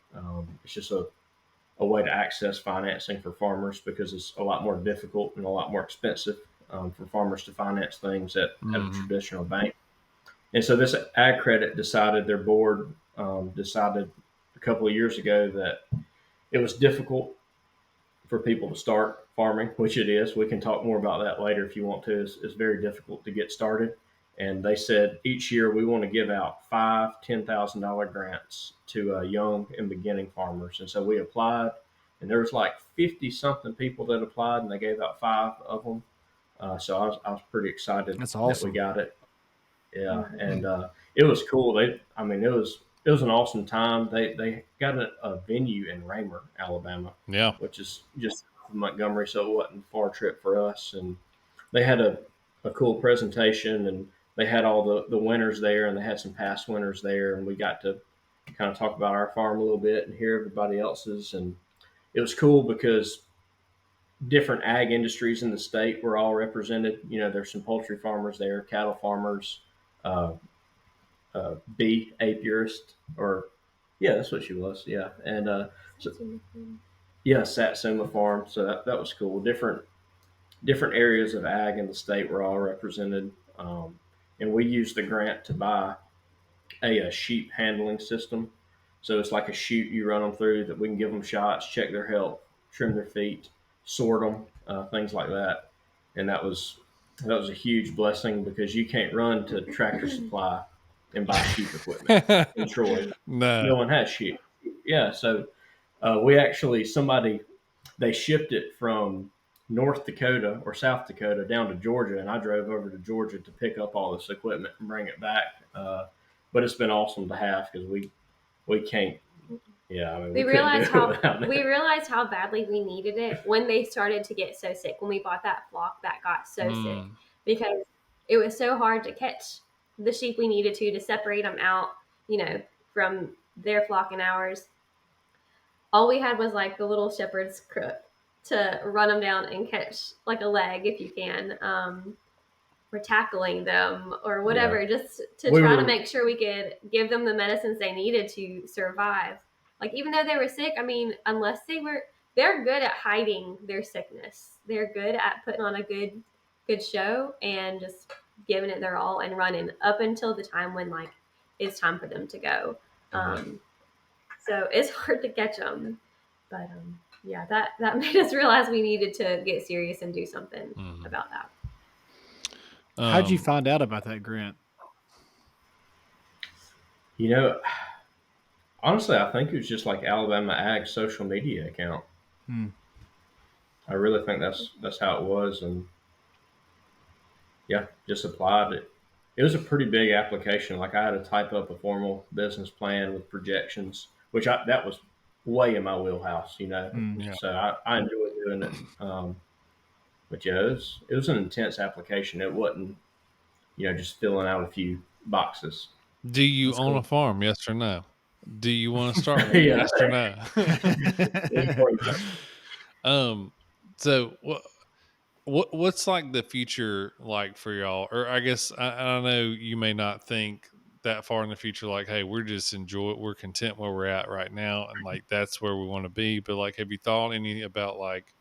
It's just a way to access financing for farmers because it's a lot more difficult and a lot more expensive for farmers to finance things at a traditional bank. And so this Ag Credit their board decided a couple of years ago that it was difficult for people to start farming, which it is. We can talk more about that later if you want to. It's very difficult to get started. And they said each year we want to give out five $10,000 grants to young and beginning farmers. And so we applied, and there was like 50 something people that applied, and they gave out five of them. So I was pretty excited That's that we awesome. got it. Yeah, and it was cool. It was an awesome time. They got a venue in Raymer, Alabama, Yeah. which is just Montgomery, so it wasn't a far trip for us. And they had a cool presentation, and they had all the winners there, and they had some past winners there, and we got to kind of talk about our farm a little bit and hear everybody else's. And it was cool because different ag industries in the state were all represented. There's some poultry farmers there, cattle farmers, uh, bee apiarist, or yeah, that's what she was. Yeah, and so yeah, Satsuma Farm. So that was cool. Different areas of ag in the state were all represented, and we used the grant to buy a sheep handling system. So it's like a chute you run them through that we can give them shots, check their health, trim their feet, sort them, things like that. And that was a huge blessing because you can't run to Tractor Supply and buy sheep equipment in Troy. No, No one has sheep. Yeah, so we actually somebody they shipped it from North Dakota or South Dakota down to Georgia, and I drove over to Georgia to pick up all this equipment and bring it back. But it's been awesome to have because we can't. Yeah, I mean we couldn't do it without we that. realized how badly we needed it when they started to get so sick. When we bought that flock that got so sick, because it was so hard to catch the sheep we needed to separate them out, from their flock and ours. All we had was like the little shepherd's crook to run them down and catch like a leg if you can. Or tackling them or whatever, Yeah. just to We try to were make sure we could give them the medicines they needed to survive. Like, even though they were sick, I mean, they're good at hiding their sickness. They're good at putting on a good show and just giving it their all and running up until the time when like it's time for them to go. So it's hard to catch them, but yeah, that made us realize we needed to get serious and do something about that. How'd you find out about that, Grant? you know, honestly, I think it was just like Alabama Ag social media account. I really think that's how it was, and yeah, just applied it. It was a pretty big application. Like I had to type up a formal business plan with projections, which that was way in my wheelhouse. Yeah. So I enjoyed doing it. But yeah, it was an intense application. It wasn't just filling out a few boxes. Do you That's own cool. a farm? Yes or no? Do you want to start one? Yeah. Yes or no? So what's like the future like for y'all? Or I guess I know you may not think that far in the future, like, hey, we're content where we're at right now, and like that's where we want to be. But like, have you thought any about like,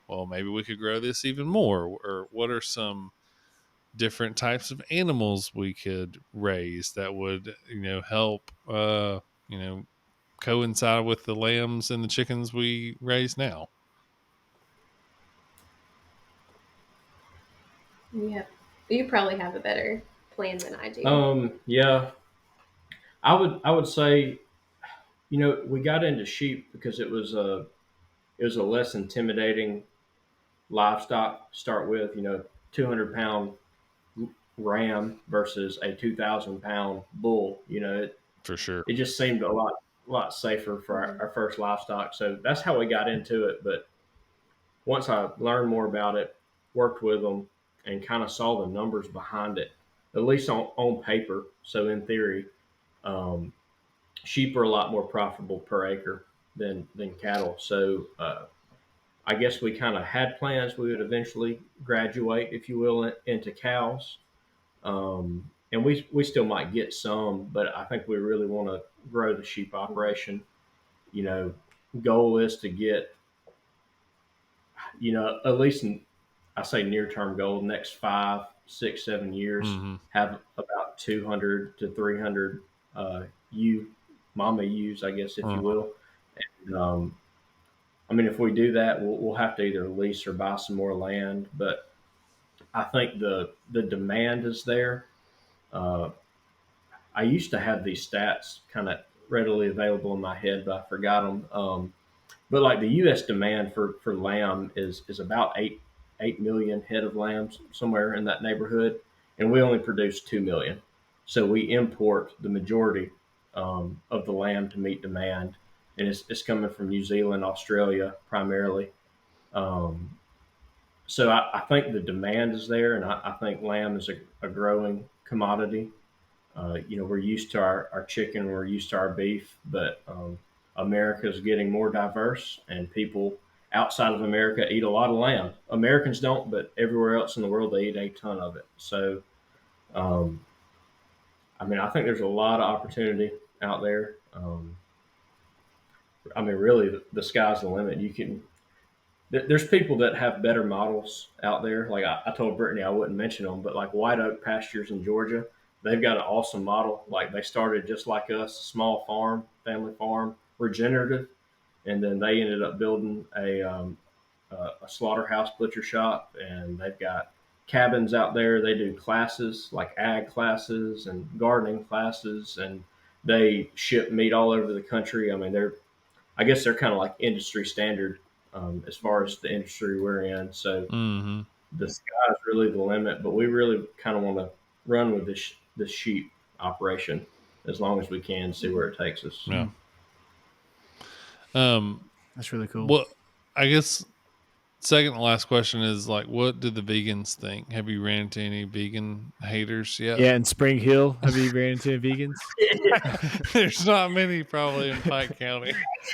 well, maybe we could grow this even more, or what are some different types of animals we could raise that would help you know coincide with the lambs and the chickens we raise now? Yeah, you probably have a better plan than I do. Yeah, I would say we got into sheep because it was a less intimidating livestock to start with. 200-pound ram versus a 2,000-pound bull. For sure. It just seemed a lot safer for our first livestock. So that's how we got into it. But once I learned more about it, worked with them, and kind of saw the numbers behind it, at least on paper. So in theory, um, sheep are a lot more profitable per acre than cattle. So I guess we kind of had plans we would eventually graduate, if you will, into cows. And we still might get some, but I think we really want to grow the sheep operation. You know, Goal is to get at least I say near term goal, next 5, 6, 7 years, Mm-hmm. have about 200 to 300 ewe, mama ewes, I guess, if you Uh-huh. will. And, I mean, if we do that, we'll have to either lease or buy some more land. But I think the demand is there. Uh, I used to have these stats kind of readily available in my head, but I forgot them. But like the U.S. demand for lamb is about 8 million head of lambs, somewhere in that neighborhood, and we only produce 2 million. So we import the majority of the lamb to meet demand, and it's coming from New Zealand, Australia primarily. Um, so I think the demand is there, and I think lamb is a growing commodity. We're used to our chicken, we're used to our beef, but America is getting more diverse, and people outside of America eat a lot of lamb. Americans don't, but everywhere else in the world they eat a ton of it. So, um, I mean, I think there's a lot of opportunity out there. I mean, really, the sky's the limit. There's people that have better models out there. Like I told Brittany I wouldn't mention them, but like White Oak Pastures in Georgia, they've got an awesome model. Like they started just like us, small farm, family farm, regenerative, and then they ended up building a slaughterhouse butcher shop, and they've got cabins out there. They do classes like ag classes and gardening classes, and they ship meat all over the country. I mean, I guess they're kind of like industry standard as far as the industry we're in. So Mm-hmm. the sky is really the limit, but we really kind of want to run with this sheep operation as long as we can, see where it takes us. Yeah. That's really cool. Well, I guess second to last question is like, what do the vegans think? Have you ran into any vegan haters yet? Yeah, in Spring Hill, have you ran into vegans? There's not many probably in Pike County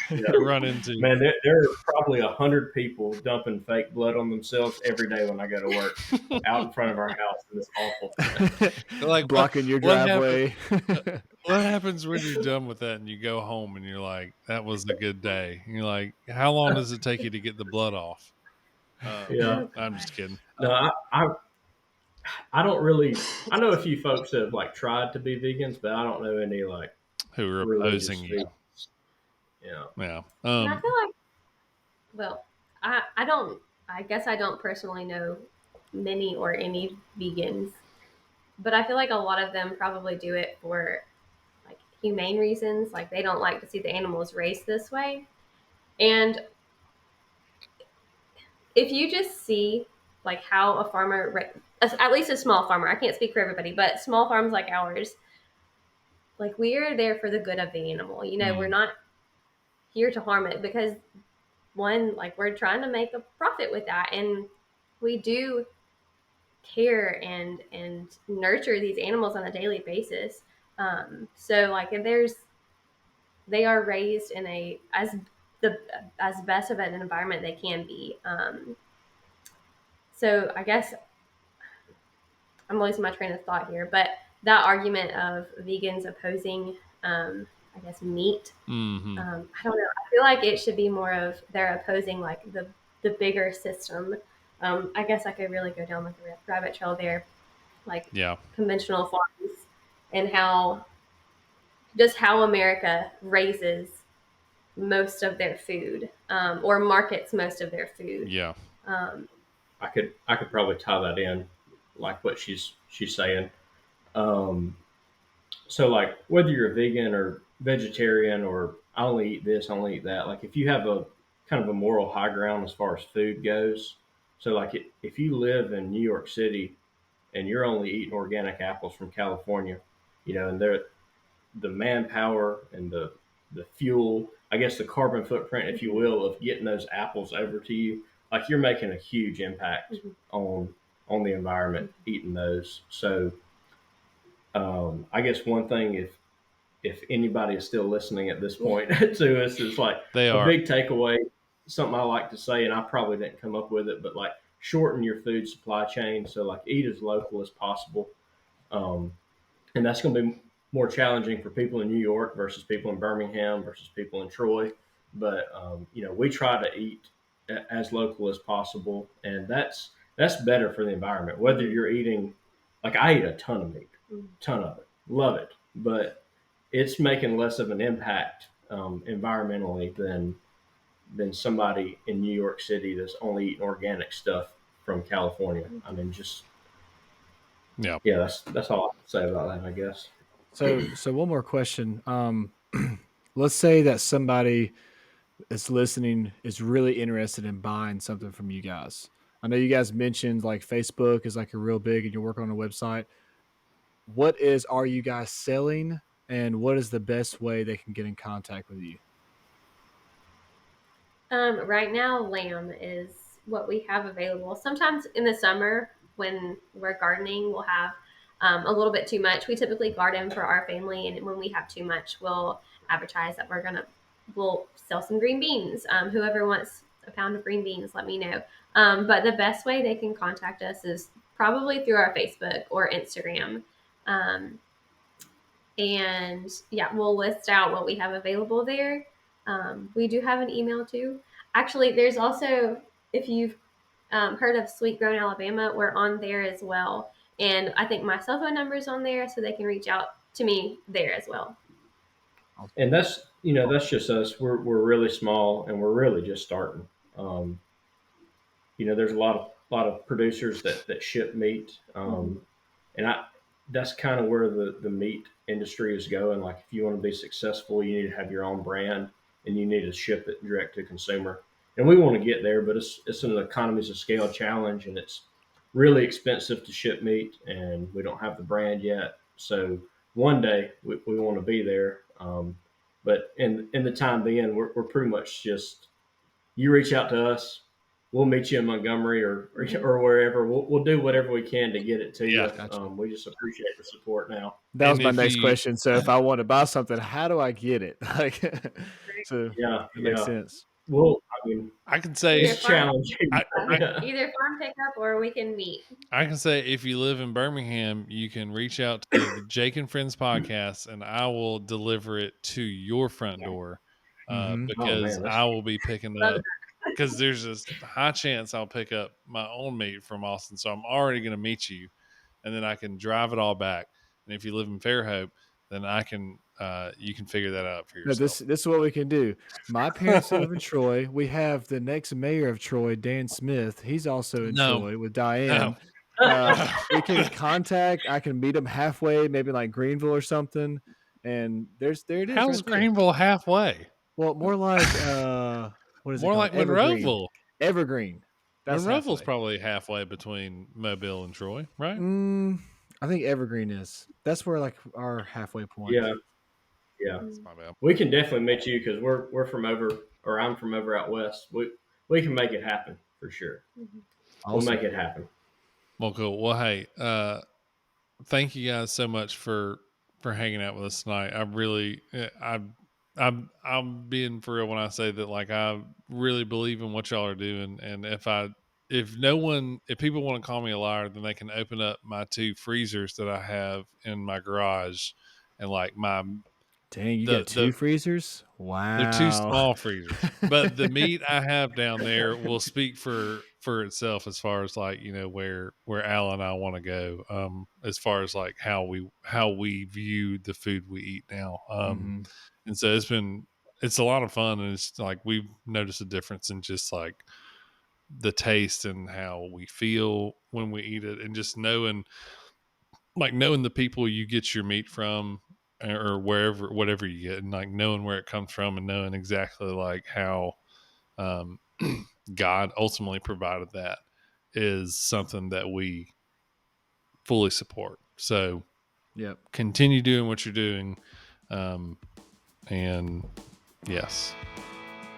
to run into. Man, there are probably 100 people dumping fake blood on themselves every day when I go to work out in front of our house, and it's awful. Like blocking your driveway. What happens when you're done with that and you go home and you're like, that was a good day? And you're like, how long does it take you to get the blood off? Yeah. I'm just kidding. No, I don't really. I know a few folks that have like tried to be vegans, but I don't know any like Who are religious opposing you? vegans. Yeah. Yeah. And I feel like, well, I don't, I guess I don't personally know many or any vegans, but I feel like a lot of them probably do it for like humane reasons. Like they don't like to see the animals raised this way. And if you just see like how a farmer, at least a small farmer, I can't speak for everybody, but small farms like ours, like we are there for the good of the animal. You know, we're not here to harm it because one, like we're trying to make a profit with that, and we do care and nurture these animals on a daily basis. So like if they are raised in as best of an environment they can be. So I guess I'm losing my train of thought here, but that argument of vegans opposing, I guess, meat. Mm-hmm. I don't know. I feel like it should be more of they're opposing like the bigger system. I guess I could really go down like a rabbit trail there, like conventional farms and how America raises most of their food or markets most of their food. Yeah. I could probably tie that in, like what she's saying. So like whether you're a vegan or vegetarian or I only eat this, I only eat that. Like if you have a kind of a moral high ground as far as food goes. So like if you live in New York City and you're only eating organic apples from California, you know, and the manpower and the fuel, I guess the carbon footprint, if you will, of getting those apples over to you, like you're making a huge impact on the environment eating those. So I guess one thing, if anybody is still listening at this point to us, is like a big takeaway. Something I like to say, and I probably didn't come up with it, but like shorten your food supply chain. So like eat as local as possible, and that's going to be more challenging for people in New York versus people in Birmingham versus people in Troy. But you know, we try to eat as local as possible, and that's better for the environment. Whether you're eating, like I eat a ton of meat, ton of it, love it, but it's making less of an impact environmentally than somebody in New York City that's only eating organic stuff from California. I mean, just yeah, that's all I can say about that, I guess. So one more question. Let's say that somebody that's listening is really interested in buying something from you guys. I know you guys mentioned like Facebook is like a real big and you're working on a website. Are you guys selling, and what is the best way they can get in contact with you? Right now, lamb is what we have available. Sometimes in the summer when we're gardening, we'll have a little bit too much. We typically garden for our family, and when we have too much, we'll advertise that we'll sell some green beans. Whoever wants a pound of green beans, let me know. But the best way they can contact us is probably through our Facebook or Instagram. And yeah, we'll list out what we have available there. We do have an email too. Actually, there's also, if you've heard of Sweet Grown Alabama, we're on there as well. And I think my cell phone number is on there, so they can reach out to me there as well. And that's just us. We're really small and we're really just starting. Um, there's a lot of producers that ship meat, and that's kind of where the meat industry is going. Like if you want to be successful, you need to have your own brand and you need to ship it direct to consumer. And we want to get there, but it's an economies of scale challenge, and it's really expensive to ship meat, and we don't have the brand yet. So one day we want to be there. But in the time being, we're pretty much just you reach out to us, we'll meet you in Montgomery or wherever. We'll do whatever we can to get it to Yeah. you. Gotcha. We just appreciate the support now. That was And my if next you question. So if I want to buy something, how do I get it? Like, so Yeah, that makes yeah. sense. Well, I mean, I can say it's challenging. I, I Either farm pickup or we can meet. I can say if you live in Birmingham, you can reach out to the Jake and Friends podcast, and I will deliver it to your front door Mm-hmm. Oh because man, that's I will be picking Love up. Because there's a high chance I'll pick up my own meat from Austin, so I'm already going to meet you, and then I can drive it all back. And if you live in Fairhope, then I can you can figure that out for No, this yourself. is what we can do. My parents live in Troy. We have the next mayor of Troy, Dan Smith. He's also in No, Troy with no, Diane. We can contact. I can meet them halfway, maybe like Greenville or something. And there it is, how's right there. Greenville halfway? Well, more like what is it More called? like Evergreen. Monroeville. Evergreen. That's Monroeville's halfway. probably halfway between Mobile and Troy, right? I think Evergreen is. That's where like our halfway point. yeah, yeah. That's my bad. We can definitely meet you because we're from over, or I'm from over out west. We can make it happen for sure. We'll Awesome. make it happen. Well, cool. Well, hey, thank you guys so much for hanging out with us tonight. I really, I'm being for real when I say that. Like, I really believe in what y'all are doing, and if people want to call me a liar, then they can open up my 2 freezers that I have in my garage, and like Dang, you got 2 the freezers? they're 2 Wow. small freezers, but the meat I have down there will speak for itself as far as like where Al and I want to go. As far as like how we view the food we eat now. Mm-hmm. And so it's a lot of fun, and it's like we've noticed a difference in just like the taste and how we feel when we eat it, and just knowing the people you get your meat from or whatever you get, and like knowing where it comes from and knowing exactly like how um, God ultimately provided that is something that we fully support. So Yep. continue doing what you're doing. And yes,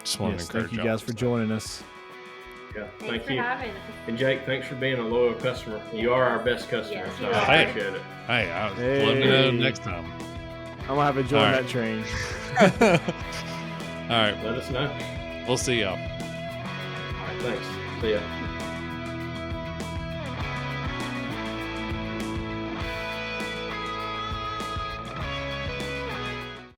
just wanted to Yes. encourage Thank you y'all guys for joining us. Yeah, Thanks thank for you. having us. And Jake, thanks for being a loyal customer. You are our best customer, Yes, so you I are. appreciate it. Hey, let me know next time. I'm gonna have to join All right. that train. All right, Let us know. we'll see y'all. All right, thanks. See ya.